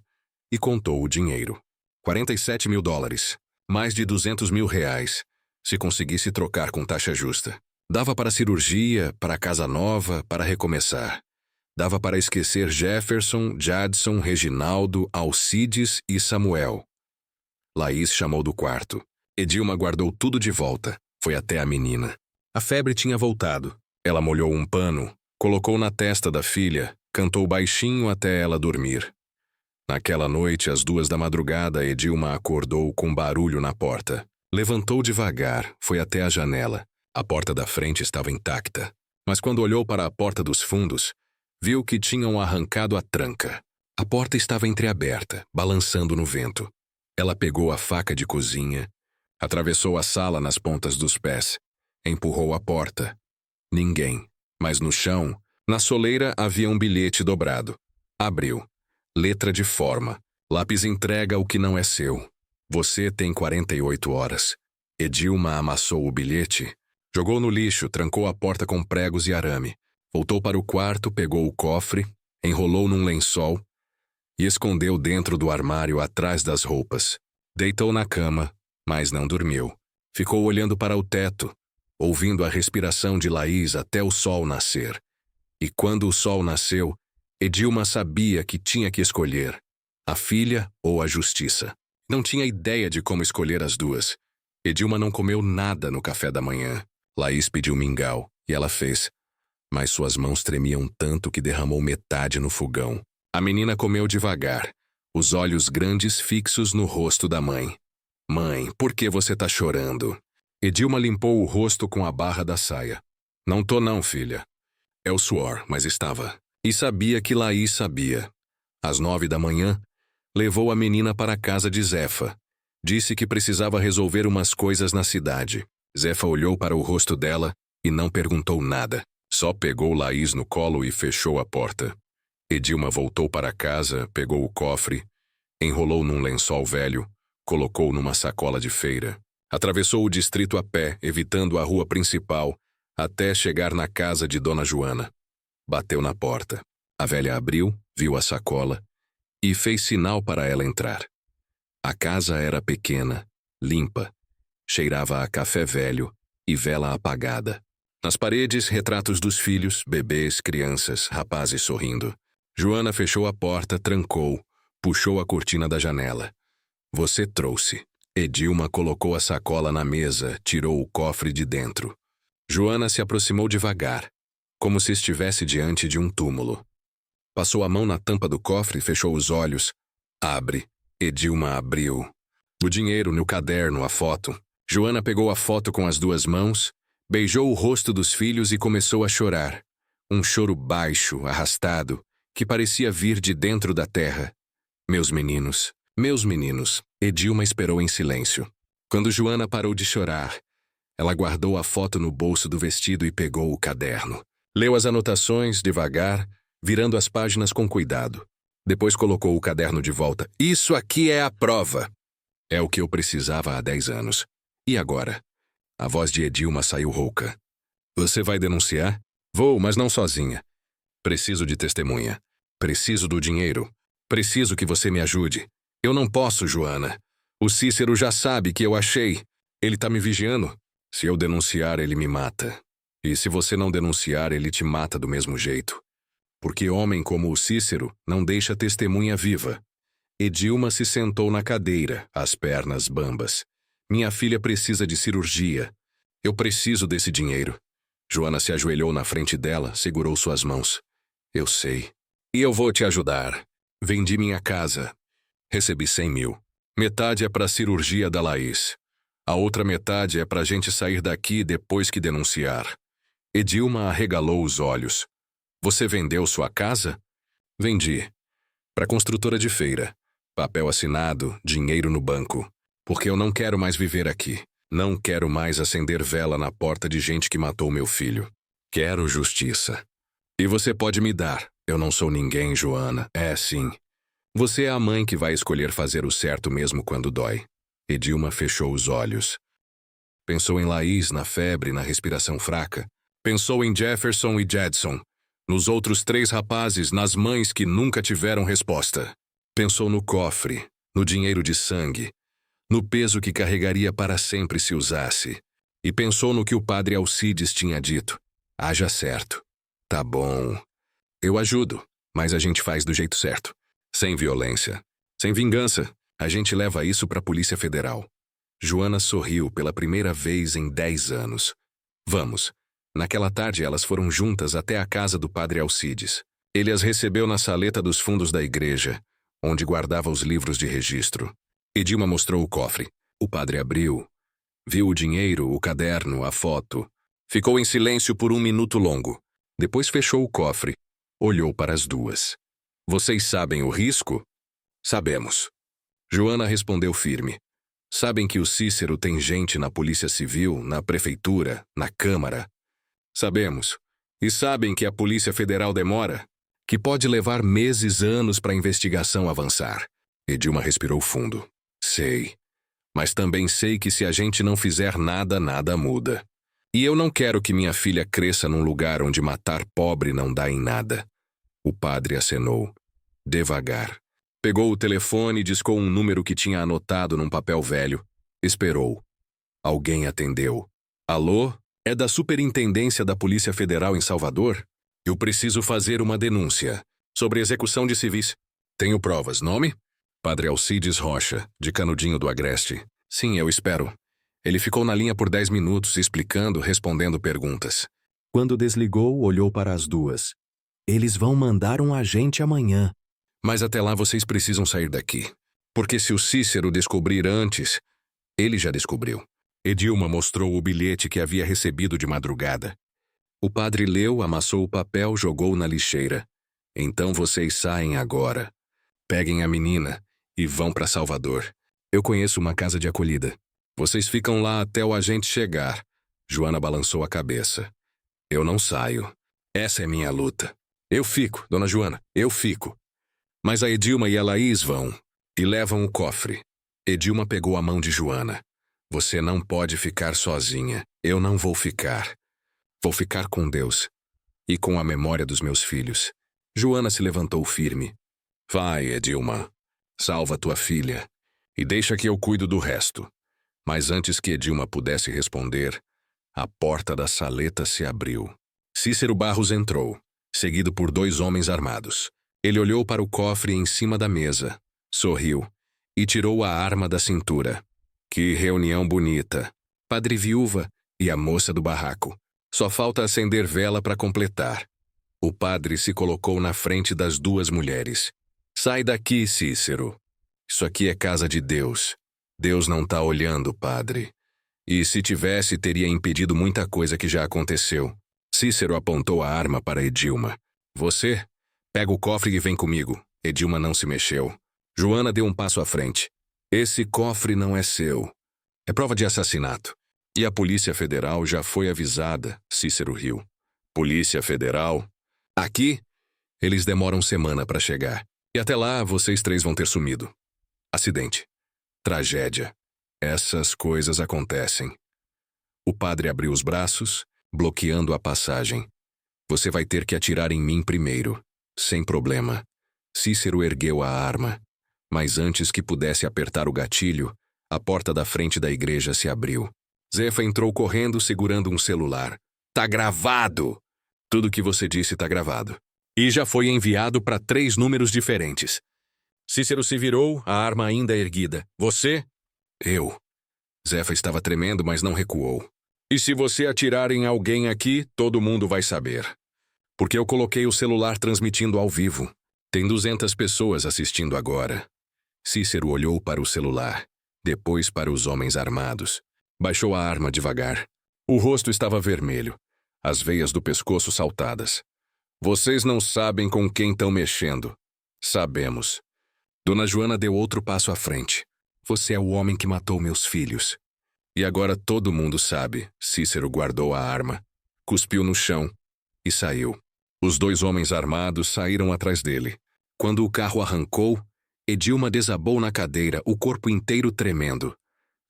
e contou o dinheiro. 47 mil dólares. Mais de 200 mil reais, se conseguisse trocar com taxa justa. Dava para cirurgia, para casa nova, para recomeçar. Dava para esquecer Jefferson, Jadson, Reginaldo, Alcides e Samuel. Laís chamou do quarto. Edilma guardou tudo de volta. Foi até a menina. A febre tinha voltado. Ela molhou um pano, colocou na testa da filha, cantou baixinho até ela dormir. Naquela noite, às 2 da madrugada, Edilma acordou com barulho na porta. Levantou devagar, foi até a janela. A porta da frente estava intacta. Mas quando olhou para a porta dos fundos, viu que tinham arrancado a tranca. A porta estava entreaberta, balançando no vento. Ela pegou a faca de cozinha, atravessou a sala nas pontas dos pés, empurrou a porta. Ninguém. Mas no chão, na soleira, havia um bilhete dobrado. Abriu. Letra de forma. Lápis entrega o que não é seu. Você tem 48 horas. Edilma amassou o bilhete, jogou no lixo, trancou a porta com pregos e arame. Voltou para o quarto, pegou o cofre, enrolou num lençol e escondeu dentro do armário atrás das roupas. Deitou na cama, mas não dormiu. Ficou olhando para o teto, ouvindo a respiração de Laís até o sol nascer. E quando o sol nasceu, Edilma sabia que tinha que escolher a filha ou a justiça. Não tinha ideia de como escolher as duas. Edilma não comeu nada no café da manhã. Laís pediu mingau, e ela fez. Mas suas mãos tremiam tanto que derramou metade no fogão. A menina comeu devagar, os olhos grandes fixos no rosto da mãe. Mãe, por que você tá chorando? Edilma limpou o rosto com a barra da saia. Não tô não, filha. É o suor, mas estava. E sabia que Laís sabia. Às 9 da manhã, levou a menina para a casa de Zefa. Disse que precisava resolver umas coisas na cidade. Zefa olhou para o rosto dela e não perguntou nada. Só pegou Laís no colo e fechou a porta. Edilma voltou para casa, pegou o cofre, enrolou num lençol velho, colocou numa sacola de feira. Atravessou o distrito a pé, evitando a rua principal, até chegar na casa de Dona Joana. Bateu na porta. A velha abriu, viu a sacola e fez sinal para ela entrar. A casa era pequena, limpa, cheirava a café velho e vela apagada. Nas paredes, retratos dos filhos, bebês, crianças, rapazes sorrindo. Joana fechou a porta, trancou, puxou a cortina da janela. Você trouxe. Edilma colocou a sacola na mesa, tirou o cofre de dentro. Joana se aproximou devagar, como se estivesse diante de um túmulo. Passou a mão na tampa do cofre e fechou os olhos. Abre. Edilma abriu. O dinheiro, no caderno, a foto. Joana pegou a foto com as duas mãos, beijou o rosto dos filhos e começou a chorar. Um choro baixo, arrastado, que parecia vir de dentro da terra. Meus meninos, Edilma esperou em silêncio. Quando Joana parou de chorar, ela guardou a foto no bolso do vestido e pegou o caderno. Leu as anotações, devagar, virando as páginas com cuidado. Depois colocou o caderno de volta. Isso aqui é a prova. É o que eu precisava há 10 anos. E agora? A voz de Edilma saiu rouca. Você vai denunciar? Vou, mas não sozinha. Preciso de testemunha. Preciso do dinheiro. Preciso que você me ajude. Eu não posso, Joana. O Cícero já sabe que eu achei. Ele tá me vigiando. Se eu denunciar, ele me mata. E se você não denunciar, ele te mata do mesmo jeito. Porque homem como o Cícero não deixa testemunha viva. Edilma se sentou na cadeira, as pernas bambas. Minha filha precisa de cirurgia. Eu preciso desse dinheiro. Joana se ajoelhou na frente dela, segurou suas mãos. Eu sei. E eu vou te ajudar. Vendi minha casa. Recebi 100 mil. Metade é para a cirurgia da Laís. A outra metade é para a gente sair daqui depois que denunciar. Edilma arregalou os olhos. Você vendeu sua casa? Vendi. Para construtora de feira. Papel assinado, dinheiro no banco. Porque eu não quero mais viver aqui. Não quero mais acender vela na porta de gente que matou meu filho. Quero justiça. E você pode me dar. Eu não sou ninguém, Joana. É sim. Você é a mãe que vai escolher fazer o certo mesmo quando dói. Edilma fechou os olhos. Pensou em Laís, na febre, na respiração fraca. Pensou em Jefferson e Jedson. Nos outros 3 rapazes, nas mães que nunca tiveram resposta. Pensou no cofre, no dinheiro de sangue, no peso que carregaria para sempre se usasse. E pensou no que o padre Alcides tinha dito. Haja certo. Tá bom. Eu ajudo, mas a gente faz do jeito certo. Sem violência. Sem vingança. A gente leva isso para a Polícia Federal. Joana sorriu pela primeira vez em 10 anos. Vamos. Naquela tarde elas foram juntas até a casa do padre Alcides. Ele as recebeu na saleta dos fundos da igreja, onde guardava os livros de registro. Edilma mostrou o cofre. O padre abriu. Viu o dinheiro, o caderno, a foto. Ficou em silêncio por 1 minuto longo. Depois fechou o cofre. Olhou para as duas. Vocês sabem o risco? Sabemos. Joana respondeu firme. Sabem que o Cícero tem gente na Polícia Civil, na Prefeitura, na Câmara. Sabemos. E sabem que a Polícia Federal demora? Que pode levar meses, anos para a investigação avançar. Edilma respirou fundo. Sei. Mas também sei que se a gente não fizer nada, nada muda. E eu não quero que minha filha cresça num lugar onde matar pobre não dá em nada. O padre acenou. Devagar. Pegou o telefone e discou um número que tinha anotado num papel velho. Esperou. Alguém atendeu. Alô? É da Superintendência da Polícia Federal em Salvador? Eu preciso fazer uma denúncia sobre execução de civis. Tenho provas. Nome? Padre Alcides Rocha, de Canudinho do Agreste. Sim, eu espero. Ele ficou na linha por 10 minutos, explicando, respondendo perguntas. Quando desligou, olhou para as duas. Eles vão mandar um agente amanhã. Mas até lá vocês precisam sair daqui. Porque se o Cícero descobrir antes, ele já descobriu. Edilma mostrou o bilhete que havia recebido de madrugada. O padre leu, amassou o papel, jogou na lixeira. Então vocês saem agora. Peguem a menina e vão para Salvador. Eu conheço uma casa de acolhida. Vocês ficam lá até o agente chegar. Joana balançou a cabeça. Eu não saio. Essa é minha luta. Eu fico, dona Joana, eu fico. Mas a Edilma e a Laís vão e levam o cofre. Edilma pegou a mão de Joana. Você não pode ficar sozinha. Eu não vou ficar. Vou ficar com Deus e com a memória dos meus filhos. Joana se levantou firme. Vai, Edilma. Salva tua filha e deixa que eu cuido do resto. Mas antes que Edilma pudesse responder, a porta da saleta se abriu. Cícero Barros entrou, seguido por 2 homens armados. Ele olhou para o cofre em cima da mesa, sorriu e tirou a arma da cintura. Que reunião bonita. Padre Viúva e a moça do barraco. Só falta acender vela para completar. O padre se colocou na frente das 2 mulheres. Sai daqui, Cícero. Isso aqui é casa de Deus. Deus não está olhando, padre. E se tivesse, teria impedido muita coisa que já aconteceu. Cícero apontou a arma para Edilma. Você? Pega o cofre e vem comigo. Edilma não se mexeu. Joana deu um passo à frente. Esse cofre não é seu. É prova de assassinato. E a Polícia Federal já foi avisada, Cícero riu. Polícia Federal? Aqui? Eles demoram semana para chegar. E até lá, vocês 3 vão ter sumido. Acidente. Tragédia. Essas coisas acontecem. O padre abriu os braços, bloqueando a passagem. Você vai ter que atirar em mim primeiro. Sem problema. Cícero ergueu a arma. Mas antes que pudesse apertar o gatilho, a porta da frente da igreja se abriu. Zefa entrou correndo, segurando um celular. Tá gravado! Tudo que você disse tá gravado. E já foi enviado para 3 números diferentes. Cícero se virou, a arma ainda erguida. Você? Eu. Zefa estava tremendo, mas não recuou. E se você atirar em alguém aqui, todo mundo vai saber. Porque eu coloquei o celular transmitindo ao vivo. Tem 200 pessoas assistindo agora. Cícero olhou para o celular, depois para os homens armados. Baixou a arma devagar. O rosto estava vermelho, as veias do pescoço saltadas. Vocês não sabem com quem estão mexendo. Sabemos. Dona Joana deu outro passo à frente. Você é o homem que matou meus filhos. E agora todo mundo sabe. Cícero guardou a arma, cuspiu no chão e saiu. Os 2 homens armados saíram atrás dele. Quando o carro arrancou, Edilma desabou na cadeira, o corpo inteiro tremendo.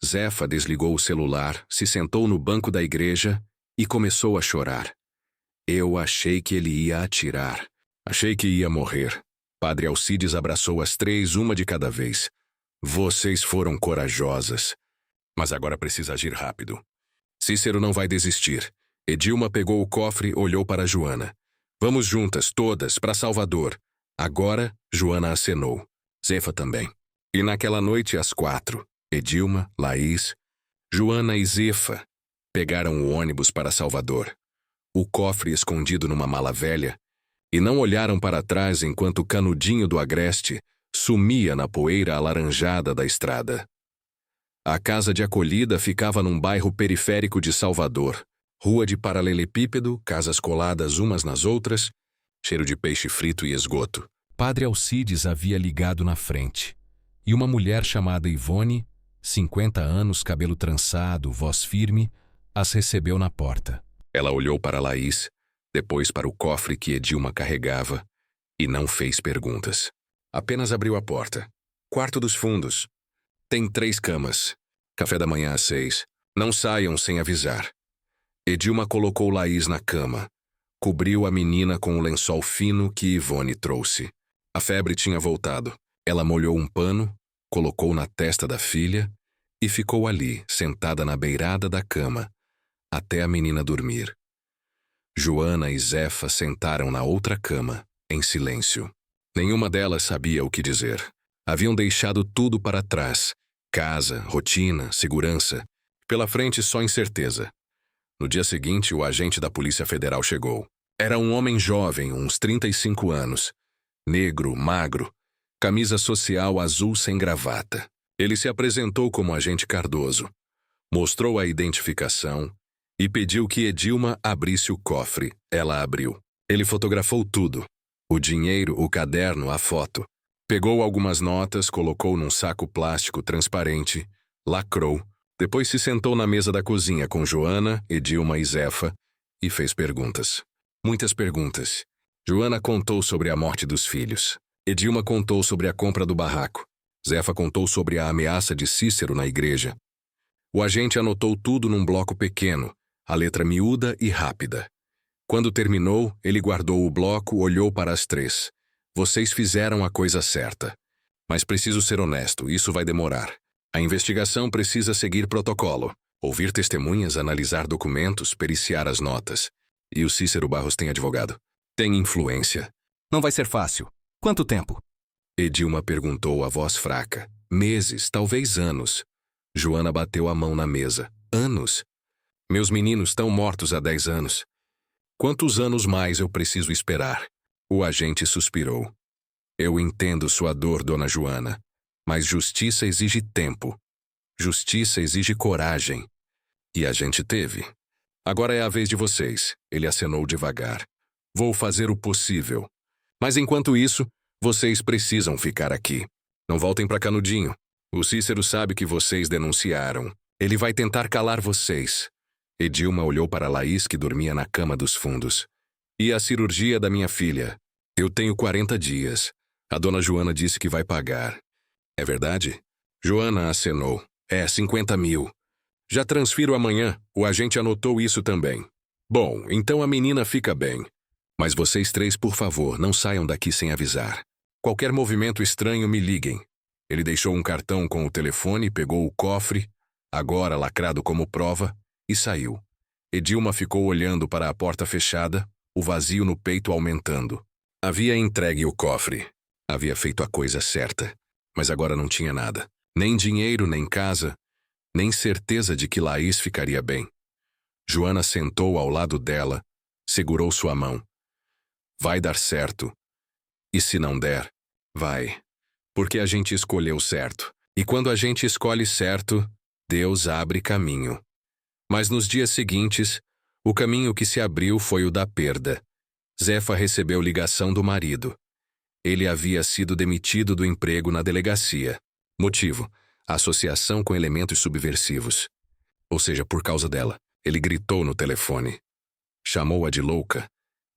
Zefa desligou o celular, se sentou no banco da igreja e começou a chorar. Eu achei que ele ia atirar. Achei que ia morrer. Padre Alcides abraçou as 3, uma de cada vez. Vocês foram corajosas. Mas agora precisa agir rápido. Cícero não vai desistir. Edilma pegou o cofre e olhou para Joana. Vamos juntas, todas, para Salvador. Agora, Joana acenou. Zefa também. E naquela noite, às 4, Edilma, Laís, Joana e Zefa pegaram o ônibus para Salvador. O cofre escondido numa mala velha, e não olharam para trás enquanto o Canudinho do Agreste sumia na poeira alaranjada da estrada. A casa de acolhida ficava num bairro periférico de Salvador, rua de paralelepípedo, casas coladas umas nas outras, cheiro de peixe frito e esgoto. Padre Alcides havia ligado na frente, e uma mulher chamada Ivone, 50 anos, cabelo trançado, voz firme, as recebeu na porta. Ela olhou para Laís, depois para o cofre que Edilma carregava, e não fez perguntas. Apenas abriu a porta. Quarto dos fundos. Tem 3 camas. Café da manhã às 6. Não saiam sem avisar. Edilma colocou Laís na cama. Cobriu a menina com o lençol fino que Ivone trouxe. A febre tinha voltado. Ela molhou um pano, colocou na testa da filha e ficou ali, sentada na beirada da cama, até a menina dormir. Joana e Zefa sentaram na outra cama, em silêncio. Nenhuma delas sabia o que dizer. Haviam deixado tudo para trás. Casa, rotina, segurança. Pela frente só incerteza. No dia seguinte, o agente da Polícia Federal chegou. Era um homem jovem, uns 35 anos. Negro, magro. Camisa social azul sem gravata. Ele se apresentou como agente Cardoso. Mostrou a identificação e pediu que Edilma abrisse o cofre. Ela abriu. Ele fotografou tudo. O dinheiro, o caderno, a foto. Pegou algumas notas, colocou num saco plástico transparente, lacrou, depois se sentou na mesa da cozinha com Joana, Edilma e Zefa e fez perguntas. Muitas perguntas. Joana contou sobre a morte dos filhos. Edilma contou sobre a compra do barraco. Zefa contou sobre a ameaça de Cícero na igreja. O agente anotou tudo num bloco pequeno, a letra miúda e rápida. Quando terminou, ele guardou o bloco, olhou para as três. Vocês fizeram a coisa certa. Mas preciso ser honesto, isso vai demorar. A investigação precisa seguir protocolo. Ouvir testemunhas, analisar documentos, periciar as notas. E o Cícero Barros tem advogado. Tem influência. Não vai ser fácil. Quanto tempo? Edilma perguntou a voz fraca. Meses, talvez anos. Joana bateu a mão na mesa. Anos? Meus meninos estão mortos há 10 anos. Quantos anos mais eu preciso esperar? O agente suspirou. Eu entendo sua dor, dona Joana, mas justiça exige tempo. Justiça exige coragem. E a gente teve. Agora é a vez de vocês, ele acenou devagar. Vou fazer o possível. Mas enquanto isso, vocês precisam ficar aqui. Não voltem para Canudinho. O Cícero sabe que vocês denunciaram. Ele vai tentar calar vocês. Edilma olhou para Laís, que dormia na cama dos fundos. E a cirurgia da minha filha? Eu tenho 40 dias. A dona Joana disse que vai pagar. É verdade? Joana acenou. É 50 mil. Já transfiro amanhã. O agente anotou isso também. Bom, então a menina fica bem. Mas vocês três, por favor, não saiam daqui sem avisar. Qualquer movimento estranho, me liguem. Ele deixou um cartão com o telefone, pegou o cofre, agora lacrado como prova, e saiu. Edilma ficou olhando para a porta fechada, o vazio no peito aumentando. Havia entregue o cofre. Havia feito a coisa certa. Mas agora não tinha nada. Nem dinheiro, nem casa, nem certeza de que Laís ficaria bem. Joana sentou ao lado dela, segurou sua mão. Vai dar certo. E se não der, vai. Porque a gente escolheu certo. E quando a gente escolhe certo, Deus abre caminho. Mas nos dias seguintes, o caminho que se abriu foi o da perda. Zefa recebeu ligação do marido. Ele havia sido demitido do emprego na delegacia. Motivo: associação com elementos subversivos. Ou seja, por causa dela. Ele gritou no telefone. Chamou-a de louca.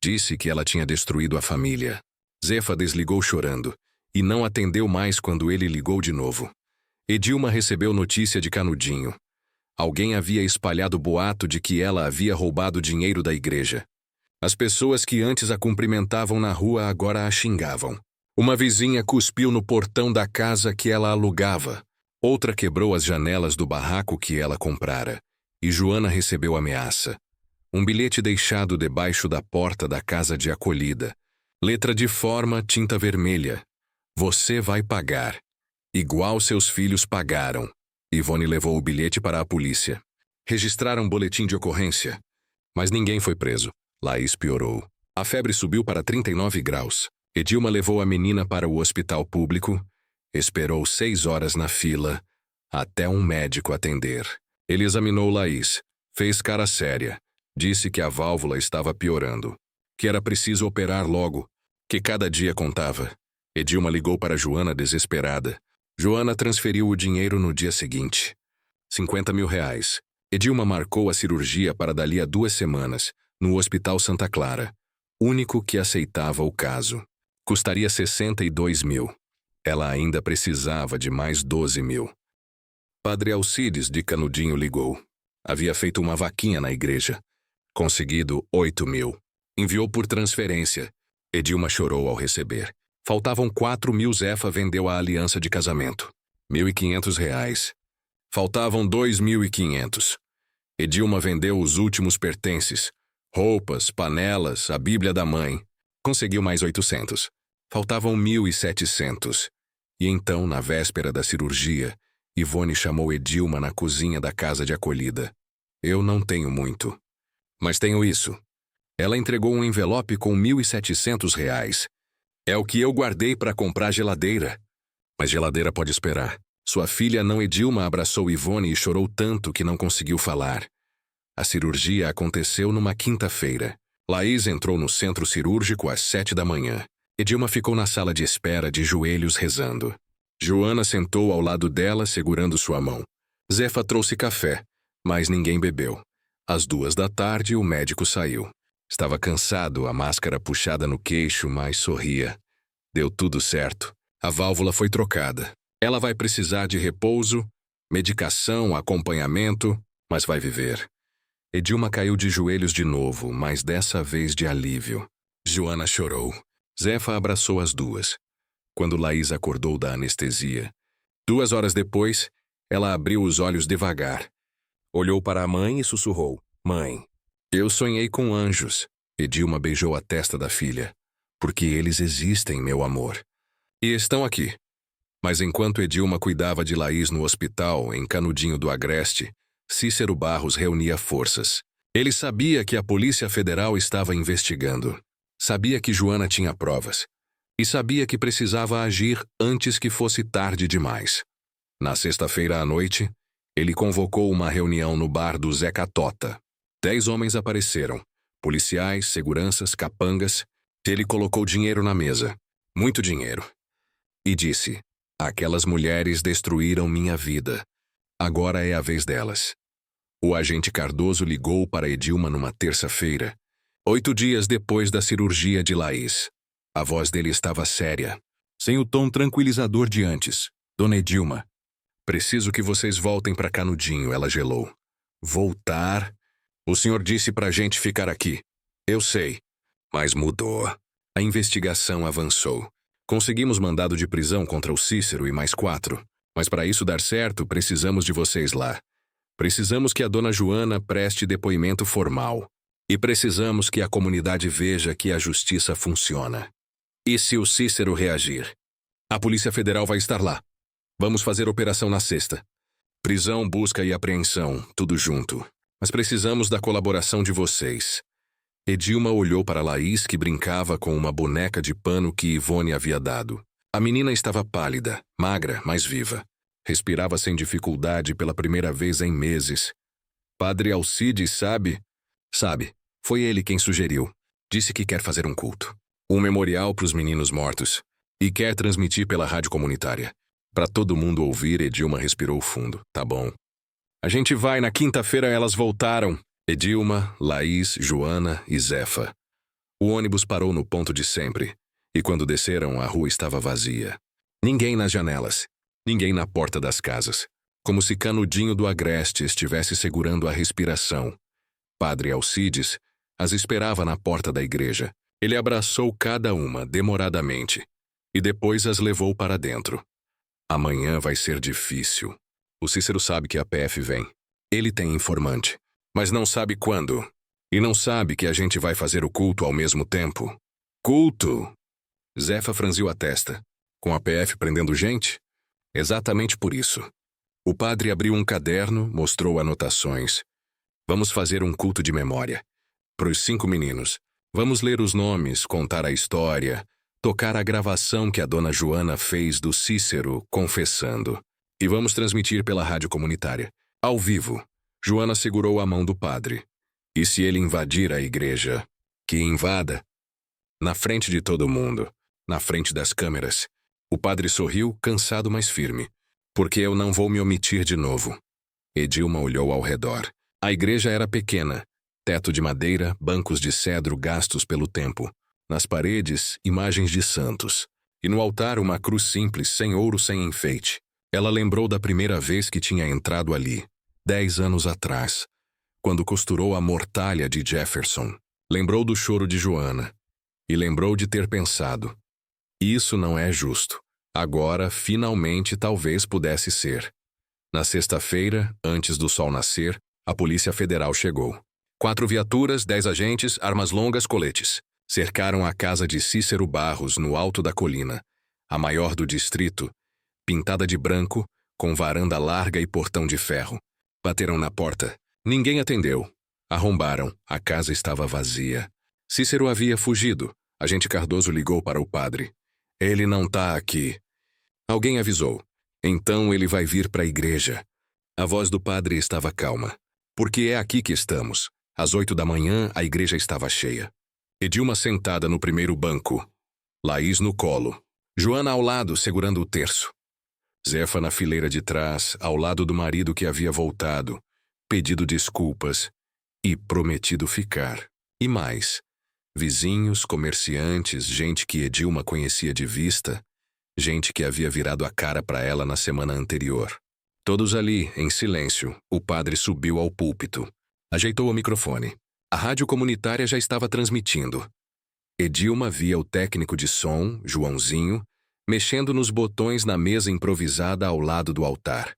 Disse que ela tinha destruído a família. Zefa desligou chorando e não atendeu mais quando ele ligou de novo. Edilma recebeu notícia de Canudinho. Alguém havia espalhado boato de que ela havia roubado dinheiro da igreja. As pessoas que antes a cumprimentavam na rua agora a xingavam. Uma vizinha cuspiu no portão da casa que ela alugava. Outra quebrou as janelas do barraco que ela comprara. E Joana recebeu ameaça. Um bilhete deixado debaixo da porta da casa de acolhida. Letra de forma, tinta vermelha. Você vai pagar. Igual seus filhos pagaram. Ivone levou o bilhete para a polícia. Registraram um boletim de ocorrência. Mas ninguém foi preso. Laís piorou. A febre subiu para 39 graus. Edilma levou a menina para o hospital público. Esperou 6 horas na fila, até um médico atender. Ele examinou Laís. Fez cara séria. Disse que a válvula estava piorando. Que era preciso operar logo. Que cada dia contava. Edilma ligou para Joana desesperada. Joana transferiu o dinheiro no dia seguinte. 50 mil reais. Edilma marcou a cirurgia para dali a 2 semanas, no Hospital Santa Clara. Único que aceitava o caso. Custaria 62 mil. Ela ainda precisava de mais 12 mil. Padre Alcides de Canudinho ligou. Havia feito uma vaquinha na igreja. Conseguido 8 mil. Enviou por transferência. Edilma chorou ao receber. Faltavam 4 mil. Zefa vendeu a aliança de casamento. R$ 1.500. Faltavam 2.500. Edilma vendeu os últimos pertences. Roupas, panelas, a Bíblia da mãe. Conseguiu mais 800. Faltavam 1.700. E então, na véspera da cirurgia, Ivone chamou Edilma na cozinha da casa de acolhida. Eu não tenho muito. Mas tenho isso. Ela entregou um envelope com R$ 1.700. É o que eu guardei para comprar geladeira. Mas geladeira pode esperar. Sua filha não Edilma abraçou Ivone e chorou tanto que não conseguiu falar. A cirurgia aconteceu numa quinta-feira. Laís entrou no centro cirúrgico às 7 da manhã. Edilma ficou na sala de espera de joelhos rezando. Joana sentou ao lado dela segurando sua mão. Zefa trouxe café, mas ninguém bebeu. Às 2 da tarde, o médico saiu. Estava cansado, a máscara puxada no queixo, mas sorria. Deu tudo certo. A válvula foi trocada. Ela vai precisar de repouso, medicação, acompanhamento, mas vai viver. Edilma caiu de joelhos de novo, mas dessa vez de alívio. Joana chorou. Zefa abraçou as duas. Quando Laís acordou da anestesia, 2 horas depois, ela abriu os olhos devagar. Olhou para a mãe e sussurrou: Mãe. Eu sonhei com anjos. Edilma beijou a testa da filha. Porque eles existem, meu amor. E estão aqui. Mas enquanto Edilma cuidava de Laís no hospital, em Canudinho do Agreste, Cícero Barros reunia forças. Ele sabia que a Polícia Federal estava investigando. Sabia que Joana tinha provas. E sabia que precisava agir antes que fosse tarde demais. Na sexta-feira à noite, ele convocou uma reunião no bar do Zé Catota. 10 homens apareceram. Policiais, seguranças, capangas. Ele colocou dinheiro na mesa. Muito dinheiro. E disse: Aquelas mulheres destruíram minha vida. Agora é a vez delas. O agente Cardoso ligou para Edilma numa terça-feira, 8 dias depois da cirurgia de Laís. A voz dele estava séria, sem o tom tranquilizador de antes. Dona Edilma, preciso que vocês voltem para Canudinho, ela gelou. Voltar? O senhor disse pra gente ficar aqui. Eu sei, mas mudou. A investigação avançou. Conseguimos mandado de prisão contra o Cícero e mais 4. Mas para isso dar certo, precisamos de vocês lá. Precisamos que a dona Joana preste depoimento formal. E precisamos que a comunidade veja que a justiça funciona. E se o Cícero reagir? A Polícia Federal vai estar lá. Vamos fazer operação na sexta. Prisão, busca e apreensão, tudo junto. Mas precisamos da colaboração de vocês. Edilma olhou para Laís, que brincava com uma boneca de pano que Ivone havia dado. A menina estava pálida, magra, mas viva. Respirava sem dificuldade pela primeira vez em meses. Padre Alcides sabe? Sabe. Foi ele quem sugeriu. Disse que quer fazer um culto. Um memorial para os meninos mortos. E quer transmitir pela rádio comunitária. Para todo mundo ouvir, Edilma respirou fundo. Tá bom. A gente vai, na quinta-feira elas voltaram. Edilma, Laís, Joana e Zefa. O ônibus parou no ponto de sempre. E quando desceram, a rua estava vazia. Ninguém nas janelas. Ninguém na porta das casas. Como se Canudinho do Agreste estivesse segurando a respiração. Padre Alcides as esperava na porta da igreja. Ele abraçou cada uma, demoradamente. E depois as levou para dentro. Amanhã vai ser difícil. O Cícero sabe que a PF vem. Ele tem informante. Mas não sabe quando. E não sabe que a gente vai fazer o culto ao mesmo tempo. Culto! Zefa franziu a testa. Com a PF prendendo gente? Exatamente por isso. O padre abriu um caderno, mostrou anotações. Vamos fazer um culto de memória. Para os 5 meninos. Vamos ler os nomes, contar a história, tocar a gravação que a dona Joana fez do Cícero confessando. E vamos transmitir pela rádio comunitária. Ao vivo. Joana segurou a mão do padre. E se ele invadir a igreja? Que invada. Na frente de todo mundo. Na frente das câmeras. O padre sorriu, cansado, mas firme. Porque eu não vou me omitir de novo. Edilma olhou ao redor. A igreja era pequena. Teto de madeira, bancos de cedro gastos pelo tempo. Nas paredes, imagens de santos. E no altar, uma cruz simples, sem ouro, sem enfeite. Ela lembrou da primeira vez que tinha entrado ali, 10 anos atrás, quando costurou a mortalha de Jefferson. Lembrou do choro de Joana. E lembrou de ter pensado: isso não é justo. Agora, finalmente, talvez pudesse ser. Na sexta-feira, antes do sol nascer, a Polícia Federal chegou. 4 viaturas, 10 agentes, armas longas, coletes. Cercaram a casa de Cícero Barros no alto da colina, a maior do distrito, pintada de branco, com varanda larga e portão de ferro. Bateram na porta. Ninguém atendeu. Arrombaram. A casa estava vazia. Cícero havia fugido. Agente Cardoso ligou para o padre. Ele não tá aqui. Alguém avisou. Então ele vai vir para a igreja. A voz do padre estava calma. Porque é aqui que estamos. Às 8 da manhã, a igreja estava cheia. Edilma sentada no primeiro banco. Laís no colo. Joana ao lado, segurando o terço. Zefa na fileira de trás, ao lado do marido que havia voltado, pedido desculpas e prometido ficar. E mais. Vizinhos, comerciantes, gente que Edilma conhecia de vista, gente que havia virado a cara para ela na semana anterior. Todos ali, em silêncio, o padre subiu ao púlpito. Ajeitou o microfone. A rádio comunitária já estava transmitindo. Edilma via o técnico de som, Joãozinho, mexendo nos botões na mesa improvisada ao lado do altar.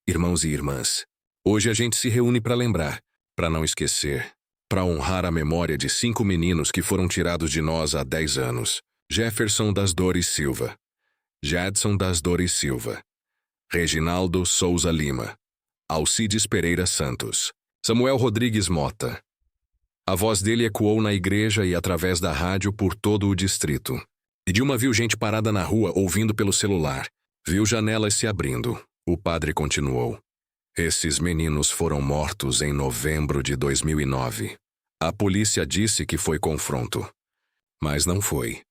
Irmãos e irmãs, hoje a gente se reúne para lembrar, para não esquecer, para honrar a memória de 5 meninos que foram tirados de nós há 10 anos. Jefferson das Dores Silva, Jadson das Dores Silva, Reginaldo Souza Lima, Alcides Pereira Santos, Samuel Rodrigues Mota. A voz dele ecoou na igreja e através da rádio por todo o distrito. Edilma viu gente parada na rua ouvindo pelo celular. Viu janelas se abrindo. O padre continuou. Esses meninos foram mortos em novembro de 2009. A polícia disse que foi confronto. Mas não foi.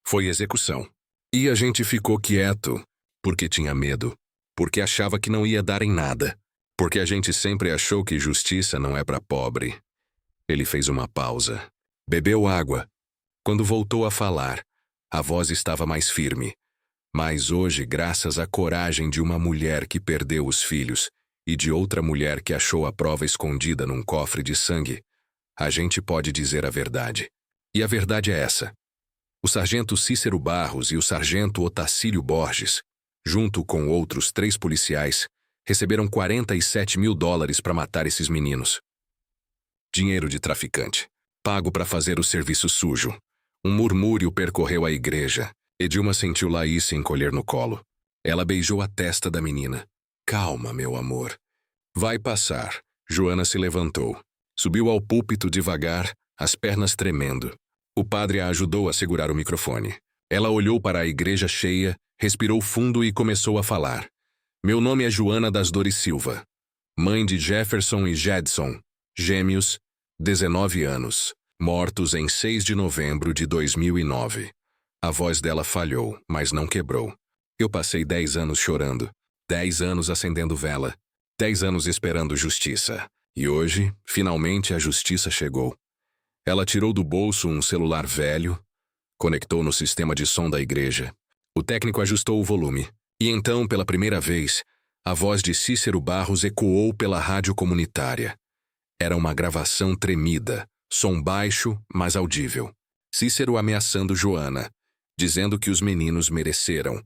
Foi execução. E a gente ficou quieto, porque tinha medo. Porque achava que não ia dar em nada. Porque a gente sempre achou que justiça não é para pobre. Ele fez uma pausa. Bebeu água. Quando voltou a falar, a voz estava mais firme. Mas hoje, graças à coragem de uma mulher que perdeu os filhos e de outra mulher que achou a prova escondida num cofre de sangue, a gente pode dizer a verdade. E a verdade é essa. O sargento Cícero Barros e o sargento Otacílio Borges, junto com outros 3 policiais, receberam $47 mil para matar esses meninos. Dinheiro de traficante, pago para fazer o serviço sujo. Um murmúrio percorreu a igreja. Edilma sentiu Laís se encolher no colo. Ela beijou a testa da menina. Calma, meu amor. Vai passar. Joana se levantou. Subiu ao púlpito devagar, as pernas tremendo. O padre a ajudou a segurar o microfone. Ela olhou para a igreja cheia, respirou fundo e começou a falar. Meu nome é Joana das Dores Silva. Mãe de Jefferson e Jadson, gêmeos, 19 anos, mortos em 6 de novembro de 2009. A voz dela falhou, mas não quebrou. Eu passei 10 anos chorando, 10 anos acendendo vela, 10 anos esperando justiça. E hoje, finalmente, a justiça chegou. Ela tirou do bolso um celular velho, conectou no sistema de som da igreja. O técnico ajustou o volume. E então, pela primeira vez, a voz de Cícero Barros ecoou pela rádio comunitária. Era uma gravação tremida, som baixo, mas audível. Cícero ameaçando Joana, dizendo que os meninos mereceram,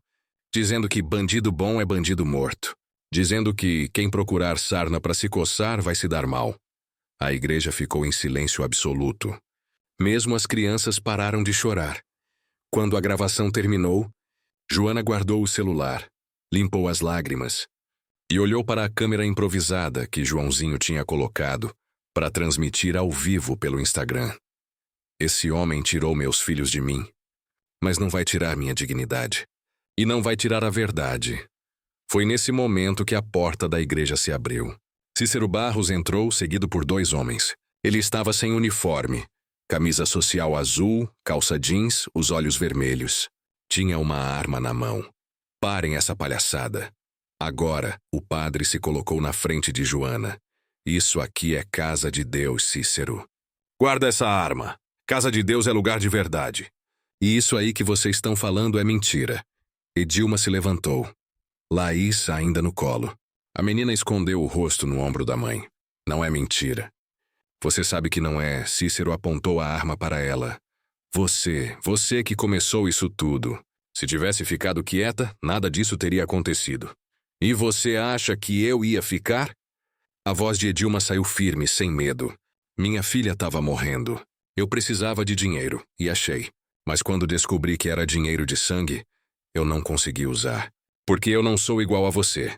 dizendo que bandido bom é bandido morto, dizendo que quem procurar sarna para se coçar vai se dar mal. A igreja ficou em silêncio absoluto. Mesmo as crianças pararam de chorar. Quando a gravação terminou, Joana guardou o celular, limpou as lágrimas e olhou para a câmera improvisada que Joãozinho tinha colocado para transmitir ao vivo pelo Instagram. Esse homem tirou meus filhos de mim, mas não vai tirar minha dignidade. E não vai tirar a verdade. Foi nesse momento que a porta da igreja se abriu. Cícero Barros entrou, seguido por 2 homens. Ele estava sem uniforme, camisa social azul, calça jeans, os olhos vermelhos. Tinha uma arma na mão. Parem essa palhaçada. Agora, o padre se colocou na frente de Joana. Isso aqui é casa de Deus, Cícero. Guarda essa arma. Casa de Deus é lugar de verdade. E isso aí que vocês estão falando é mentira. Edilma se levantou. Laís ainda no colo. A menina escondeu o rosto no ombro da mãe. Não é mentira. Você sabe que não é. Cícero apontou a arma para ela. Você que começou isso tudo. Se tivesse ficado quieta, nada disso teria acontecido. E você acha que eu ia ficar? A voz de Edilma saiu firme, sem medo. Minha filha estava morrendo. Eu precisava de dinheiro, e achei. Mas quando descobri que era dinheiro de sangue, eu não consegui usar. Porque eu não sou igual a você.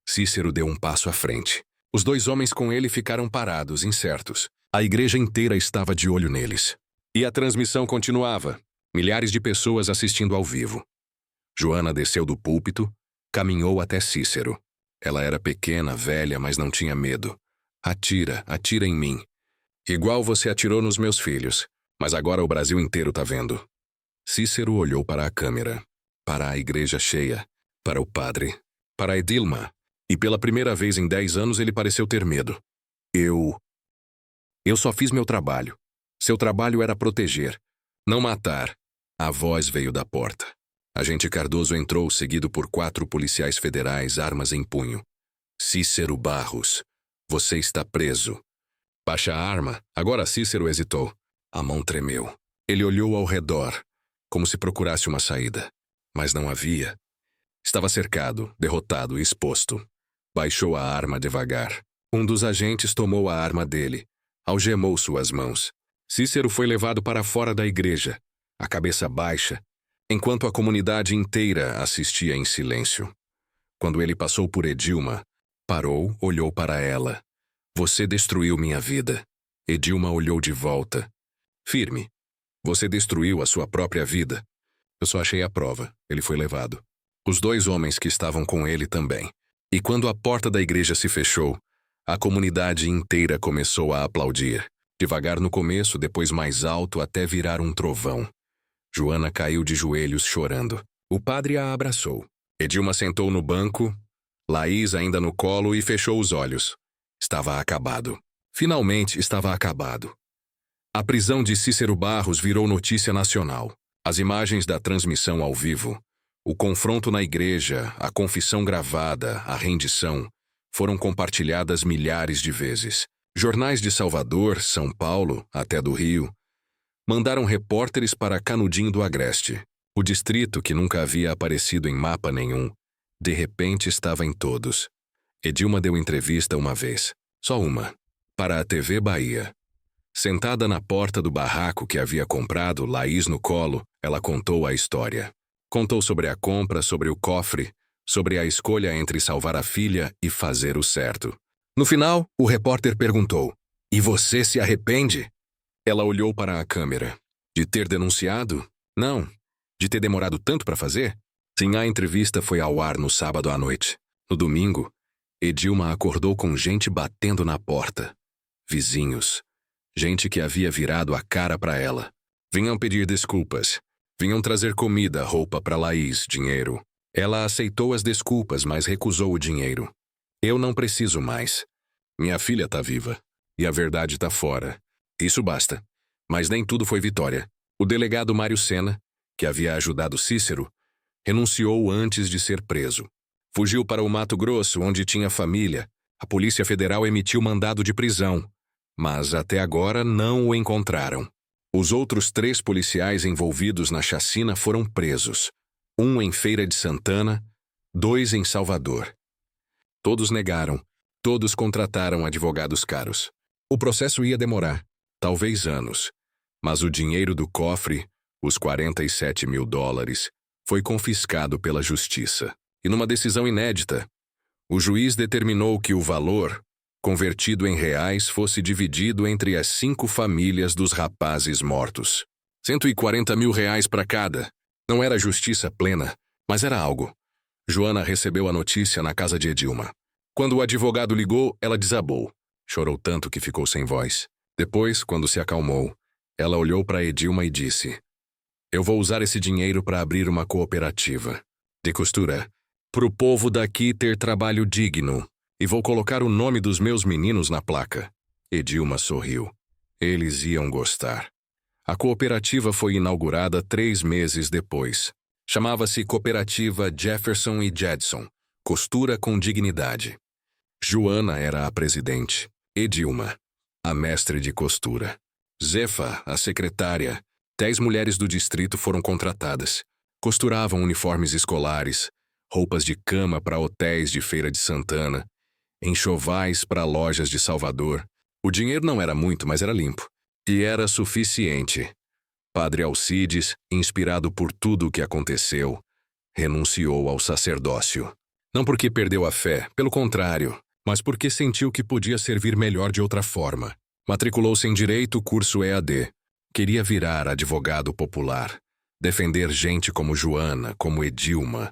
Cícero deu um passo à frente. Os dois homens com ele ficaram parados, incertos. A igreja inteira estava de olho neles. E a transmissão continuava. Milhares de pessoas assistindo ao vivo. Joana desceu do púlpito, caminhou até Cícero. Ela era pequena, velha, mas não tinha medo. Atira, atira em mim. Igual você atirou nos meus filhos, mas agora o Brasil inteiro tá vendo. Cícero olhou para a câmera, para a igreja cheia, para o padre, para Edilma, e pela primeira vez em 10 anos ele pareceu ter medo. Eu só fiz meu trabalho. Seu trabalho era proteger, não matar. A voz veio da porta. Agente Cardoso entrou, seguido por 4 policiais federais, armas em punho. Cícero Barros, você está preso. Baixa a arma. Agora Cícero hesitou. A mão tremeu. Ele olhou ao redor, como se procurasse uma saída. Mas não havia. Estava cercado, derrotado e exposto. Baixou a arma devagar. Um dos agentes tomou a arma dele. Algemou suas mãos. Cícero foi levado para fora da igreja, a cabeça baixa, enquanto a comunidade inteira assistia em silêncio. Quando ele passou por Edilma, parou, olhou para ela. Você destruiu minha vida. Edilma olhou de volta. Firme. Você destruiu a sua própria vida. Eu só achei a prova. Ele foi levado. Os 2 homens que estavam com ele também. E quando a porta da igreja se fechou, a comunidade inteira começou a aplaudir. Devagar no começo, depois mais alto, até virar um trovão. Joana caiu de joelhos chorando. O padre a abraçou. Edilma sentou no banco, Laís ainda no colo e fechou os olhos. Estava acabado. Finalmente estava acabado. A prisão de Cícero Barros virou notícia nacional. As imagens da transmissão ao vivo, o confronto na igreja, a confissão gravada, a rendição, foram compartilhadas milhares de vezes. Jornais de Salvador, São Paulo, até do Rio, mandaram repórteres para Canudinho do Agreste. O distrito, que nunca havia aparecido em mapa nenhum, de repente estava em todos. Edilma deu entrevista uma vez, só uma, para a TV Bahia. Sentada na porta do barraco que havia comprado, Laís no colo, ela contou a história. Contou sobre a compra, sobre o cofre, sobre a escolha entre salvar a filha e fazer o certo. No final, o repórter perguntou: "E você se arrepende?" Ela olhou para a câmera. De ter denunciado? Não. De ter demorado tanto para fazer? Sim, a entrevista foi ao ar no sábado à noite. No domingo, Edilma acordou com gente batendo na porta. Vizinhos. Gente que havia virado a cara para ela. Vinham pedir desculpas. Vinham trazer comida, roupa para Laís, dinheiro. Ela aceitou as desculpas, mas recusou o dinheiro. Eu não preciso mais. Minha filha tá viva. E a verdade tá fora. Isso basta. Mas nem tudo foi vitória. O delegado Mário Sena, que havia ajudado Cícero, renunciou antes de ser preso. Fugiu para o Mato Grosso, onde tinha família. A Polícia Federal emitiu mandado de prisão. Mas até agora não o encontraram. Os outros 3 policiais envolvidos na chacina foram presos. Um em Feira de Santana, 2 em Salvador. Todos negaram. Todos contrataram advogados caros. O processo ia demorar, talvez anos. Mas o dinheiro do cofre, os $47 mil, foi confiscado pela justiça. E numa decisão inédita, o juiz determinou que o valor, convertido em reais, fosse dividido entre as 5 famílias dos rapazes mortos. R$140 mil para cada. Não era justiça plena, mas era algo. Joana recebeu a notícia na casa de Edilma. Quando o advogado ligou, ela desabou. Chorou tanto que ficou sem voz. Depois, quando se acalmou, ela olhou para Edilma e disse: "Eu vou usar esse dinheiro para abrir uma cooperativa de costura, para o povo daqui ter trabalho digno, e vou colocar o nome dos meus meninos na placa." Edilma sorriu. Eles iam gostar. A cooperativa foi inaugurada 3 meses depois. Chamava-se Cooperativa Jefferson e Jedson, Costura com Dignidade. Joana era a presidente, Edilma, a mestre de costura. Zefa, a secretária. 10 mulheres do distrito foram contratadas. Costuravam uniformes escolares, roupas de cama para hotéis de Feira de Santana, enxovais para lojas de Salvador, O dinheiro não era muito, mas era limpo. E era suficiente. Padre Alcides, inspirado por tudo o que aconteceu, renunciou ao sacerdócio. Não porque perdeu a fé, pelo contrário, mas porque sentiu que podia servir melhor de outra forma. Matriculou-se em Direito, curso EAD. Queria virar advogado popular, defender gente como Joana, como Edilma,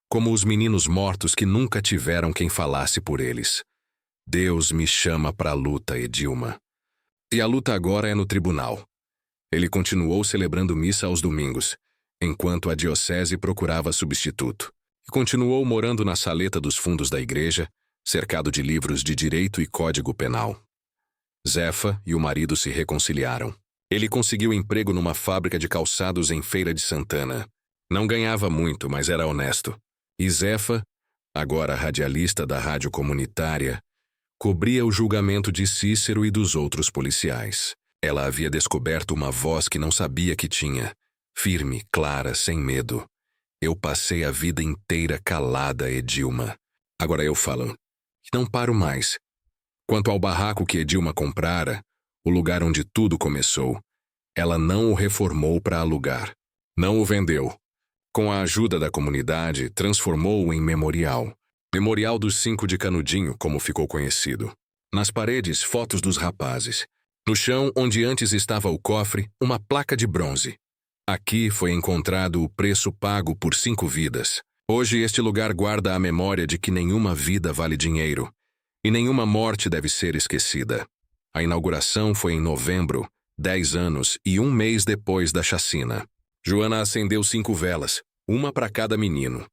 como os meninos mortos que nunca tiveram quem falasse por eles. Deus me chama para a luta, Edilma. E a luta agora é no tribunal. Ele continuou celebrando missa aos domingos, enquanto a diocese procurava substituto. E continuou morando na saleta dos fundos da igreja, cercado de livros de direito e código penal. Zefa e o marido se reconciliaram. Ele conseguiu emprego numa fábrica de calçados em Feira de Santana. Não ganhava muito, mas era honesto. E Zefa, agora radialista da rádio comunitária, cobria o julgamento de Cícero e dos outros policiais. Ela havia descoberto uma voz que não sabia que tinha, firme, clara, sem medo. Eu passei a vida inteira calada, Edilma. Agora eu falo, e não paro mais. Quanto ao barraco que Edilma comprara, o lugar onde tudo começou, ela não o reformou para alugar. Não o vendeu. Com a ajuda da comunidade, transformou-o em memorial. Memorial dos 5 de Canudinho, como ficou conhecido. Nas paredes, fotos dos rapazes. No chão, onde antes estava o cofre, uma placa de bronze. Aqui foi encontrado o preço pago por 5 vidas. Hoje este lugar guarda a memória de que nenhuma vida vale dinheiro. E nenhuma morte deve ser esquecida. A inauguração foi em novembro, 10 anos e 1 mês depois da chacina. Joana acendeu 5 velas, uma para cada menino.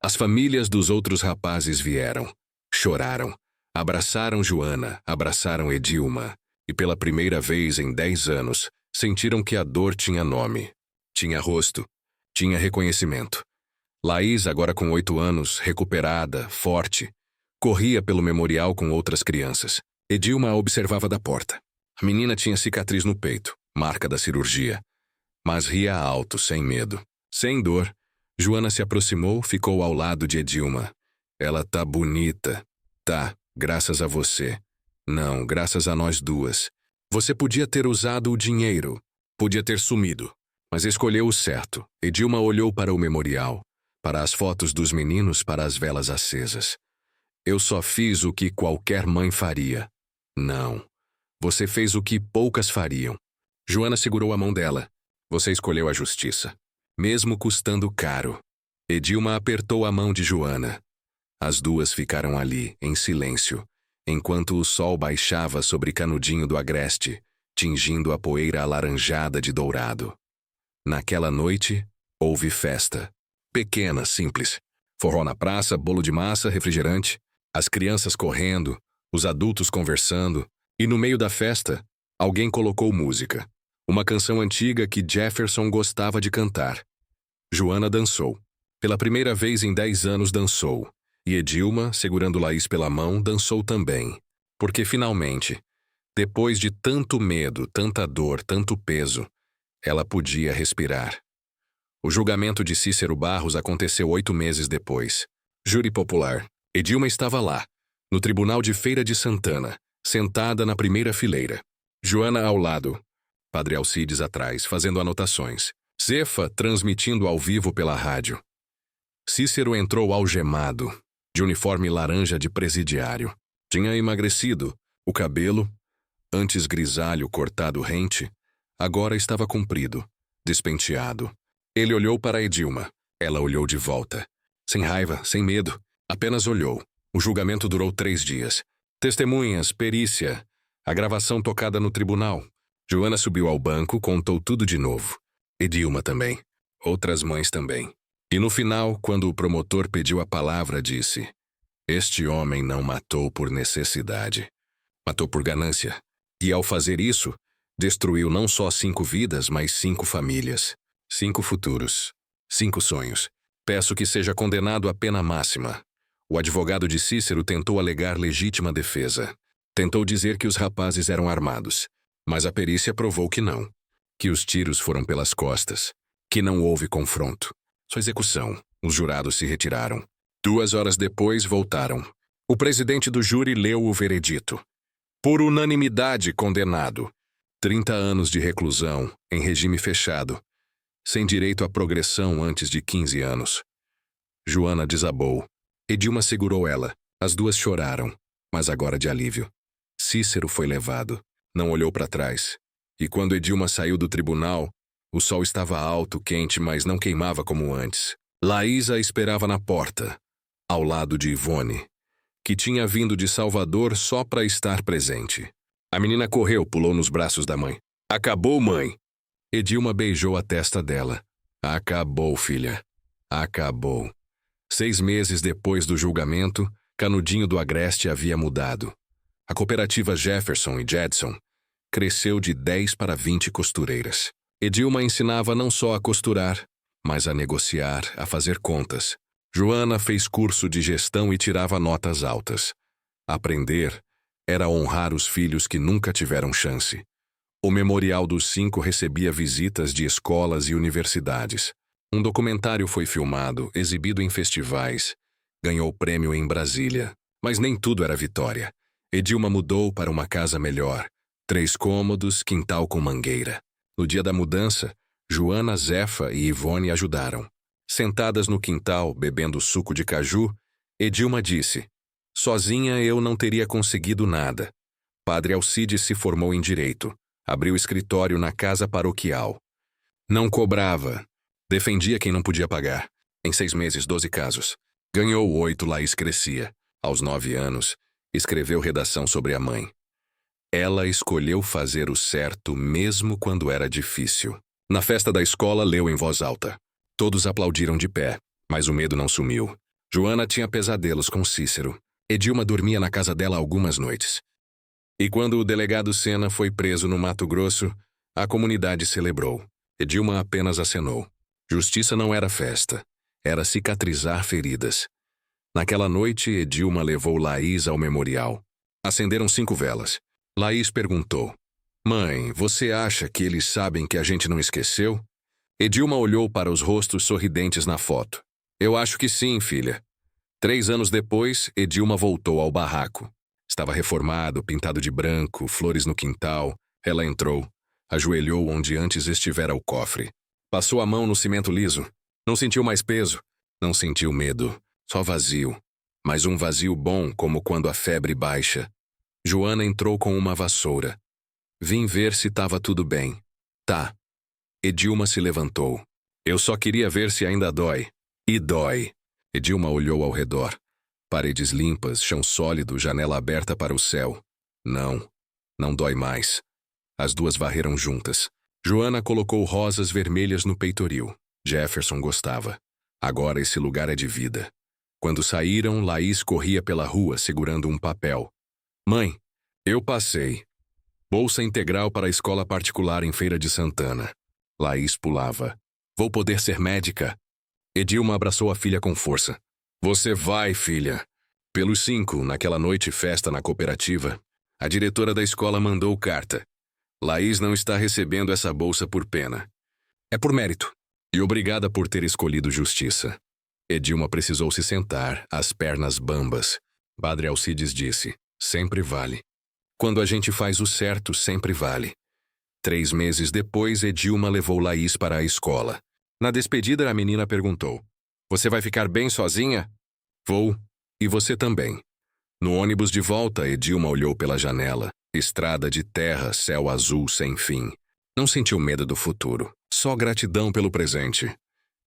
As famílias dos outros rapazes vieram, choraram, abraçaram Joana, abraçaram Edilma, e pela primeira vez em 10 anos, sentiram que a dor tinha nome, tinha rosto, tinha reconhecimento. Laís, agora com 8 anos, recuperada, forte, corria pelo memorial com outras crianças. Edilma a observava da porta. A menina tinha cicatriz no peito, marca da cirurgia, mas ria alto, sem medo, sem dor. Joana se aproximou, ficou ao lado de Edilma. Ela tá bonita. Tá, graças a você. Não, graças a nós duas. Você podia ter usado o dinheiro, podia ter sumido, mas escolheu o certo. Edilma olhou para o memorial, para as fotos dos meninos, para as velas acesas. Eu só fiz o que qualquer mãe faria. Não, você fez o que poucas fariam. Joana segurou a mão dela. Você escolheu a justiça. Mesmo custando caro. Edilma apertou a mão de Joana. As duas ficaram ali, em silêncio, enquanto o sol baixava sobre Canudinho do Agreste, tingindo a poeira alaranjada de dourado. Naquela noite, houve festa. Pequena, simples. Forró na praça, bolo de massa, refrigerante, as crianças correndo, os adultos conversando, e no meio da festa, alguém colocou música. Uma canção antiga que Jefferson gostava de cantar. Joana dançou. Pela primeira vez em 10 anos dançou. E Edilma, segurando Laís pela mão, dançou também. Porque finalmente, depois de tanto medo, tanta dor, tanto peso, ela podia respirar. O julgamento de Cícero Barros aconteceu 8 meses depois. Júri popular. Edilma estava lá, no tribunal de Feira de Santana, sentada na primeira fileira. Joana ao lado. Padre Alcides atrás, fazendo anotações. Zefa transmitindo ao vivo pela rádio. Cícero entrou algemado, de uniforme laranja de presidiário. Tinha emagrecido, o cabelo, antes grisalho cortado rente, agora estava comprido, despenteado. Ele olhou para Edilma. Ela olhou de volta. Sem raiva, sem medo, apenas olhou. O julgamento durou 3 dias. Testemunhas, perícia, a gravação tocada no tribunal. Joana subiu ao banco, contou tudo de novo. Edilma também. Outras mães também. E no final, quando o promotor pediu a palavra, disse: este homem não matou por necessidade. Matou por ganância. E ao fazer isso, destruiu não só 5 vidas, mas 5 famílias. 5 futuros. 5 sonhos. Peço que seja condenado à pena máxima. O advogado de Cícero tentou alegar legítima defesa. Tentou dizer que os rapazes eram armados. Mas a perícia provou que não. Que os tiros foram pelas costas. Que não houve confronto. Sua execução. Os jurados se retiraram. 2 horas depois, voltaram. O presidente do júri leu o veredito. Por unanimidade condenado. 30 anos de reclusão, em regime fechado, sem direito à progressão antes de 15 anos. Joana desabou. Edilma segurou ela. As duas choraram, mas agora de alívio. Cícero foi levado. Não olhou para trás. E quando Edilma saiu do tribunal, o sol estava alto, quente, mas não queimava como antes. Laís a esperava na porta, ao lado de Ivone, que tinha vindo de Salvador só para estar presente. A menina correu, pulou nos braços da mãe. Acabou, mãe! Edilma beijou a testa dela. Acabou, filha. Acabou. 6 meses depois do julgamento, Canudinho do Agreste havia mudado. A cooperativa Jefferson e Jedson cresceu de 10 para 20 costureiras. Edilma ensinava não só a costurar, mas a negociar, a fazer contas. Joana fez curso de gestão e tirava notas altas. Aprender era honrar os filhos que nunca tiveram chance. O Memorial dos 5 recebia visitas de escolas e universidades. Um documentário foi filmado, exibido em festivais. Ganhou prêmio em Brasília. Mas nem tudo era vitória. Edilma mudou para uma casa melhor. 3 cômodos, quintal com mangueira. No dia da mudança, Joana, Zefa e Ivone ajudaram. Sentadas no quintal, bebendo suco de caju, Edilma disse: sozinha eu não teria conseguido nada. Padre Alcides se formou em Direito. Abriu escritório na casa paroquial. Não cobrava. Defendia quem não podia pagar. Em 6 meses, 12 casos. Ganhou 8, Laís crescia. Aos 9 anos, escreveu redação sobre a mãe. Ela escolheu fazer o certo mesmo quando era difícil. Na festa da escola, leu em voz alta. Todos aplaudiram de pé, mas o medo não sumiu. Joana tinha pesadelos com Cícero. Edilma dormia na casa dela algumas noites. E quando o delegado Sena foi preso no Mato Grosso, a comunidade celebrou. Edilma apenas acenou. Justiça não era festa, era cicatrizar feridas. Naquela noite, Edilma levou Laís ao memorial. Acenderam 5 velas. Laís perguntou: mãe, você acha que eles sabem que a gente não esqueceu? Edilma olhou para os rostos sorridentes na foto. Eu acho que sim, filha. 3 anos depois, Edilma voltou ao barraco. Estava reformado, pintado de branco, flores no quintal. Ela entrou, ajoelhou onde antes estivera o cofre. Passou a mão no cimento liso. Não sentiu mais peso. Não sentiu medo. Só vazio. Mas um vazio bom, como quando a febre baixa. Joana entrou com uma vassoura. Vim ver se estava tudo bem. Tá. Edilma se levantou. Eu só queria ver se ainda dói. E dói. Edilma olhou ao redor. Paredes limpas, chão sólido, janela aberta para o céu. Não. Não dói mais. As duas varreram juntas. Joana colocou rosas vermelhas no peitoril. Jefferson gostava. Agora esse lugar é de vida. Quando saíram, Laís corria pela rua segurando um papel. Mãe, eu passei. Bolsa integral para a escola particular em Feira de Santana. Laís pulava. Vou poder ser médica? Edilma abraçou a filha com força. Você vai, filha. Pelos 5, naquela noite festa na cooperativa, a diretora da escola mandou carta. Laís não está recebendo essa bolsa por pena. É por mérito. E obrigada por ter escolhido justiça. Edilma precisou se sentar, as pernas bambas. Padre Alcides disse, sempre vale. Quando a gente faz o certo, sempre vale. 3 meses depois, Edilma levou Laís para a escola. Na despedida, a menina perguntou, você vai ficar bem sozinha? Vou. E você também. No ônibus de volta, Edilma olhou pela janela. Estrada de terra, céu azul sem fim. Não sentiu medo do futuro, só gratidão pelo presente.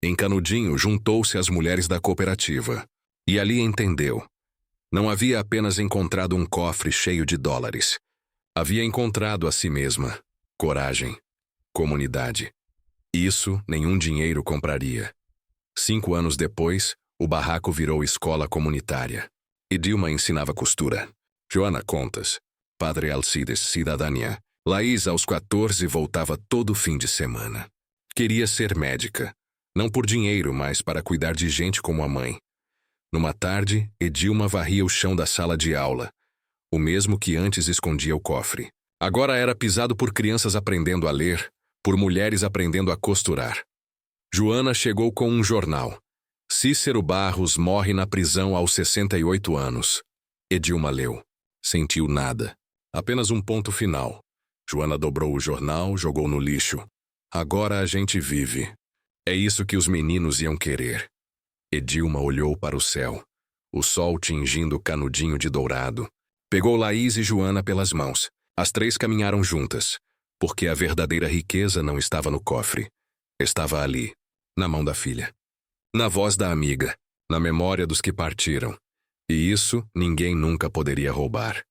Em Canudinho, juntou-se às mulheres da cooperativa. E ali entendeu. Não havia apenas encontrado um cofre cheio de dólares. Havia encontrado a si mesma. Coragem. Comunidade. Isso nenhum dinheiro compraria. 5 anos depois, o barraco virou escola comunitária. Edilma ensinava costura. Joana contas. Padre Alcides cidadania. Laís aos 14 voltava todo fim de semana. Queria ser médica. Não por dinheiro, mas para cuidar de gente como a mãe. Numa tarde, Edilma varria o chão da sala de aula. O mesmo que antes escondia o cofre. Agora era pisado por crianças aprendendo a ler, por mulheres aprendendo a costurar. Joana chegou com um jornal. Cícero Barros morre na prisão aos 68 anos. Edilma leu. Sentiu nada. Apenas um ponto final. Joana dobrou o jornal, jogou no lixo. Agora a gente vive. É isso que os meninos iam querer. Edilma olhou para o céu. O sol tingindo o canudinho de dourado. Pegou Laís e Joana pelas mãos. As três caminharam juntas, porque a verdadeira riqueza não estava no cofre. Estava ali, na mão da filha. Na voz da amiga, na memória dos que partiram. E isso ninguém nunca poderia roubar.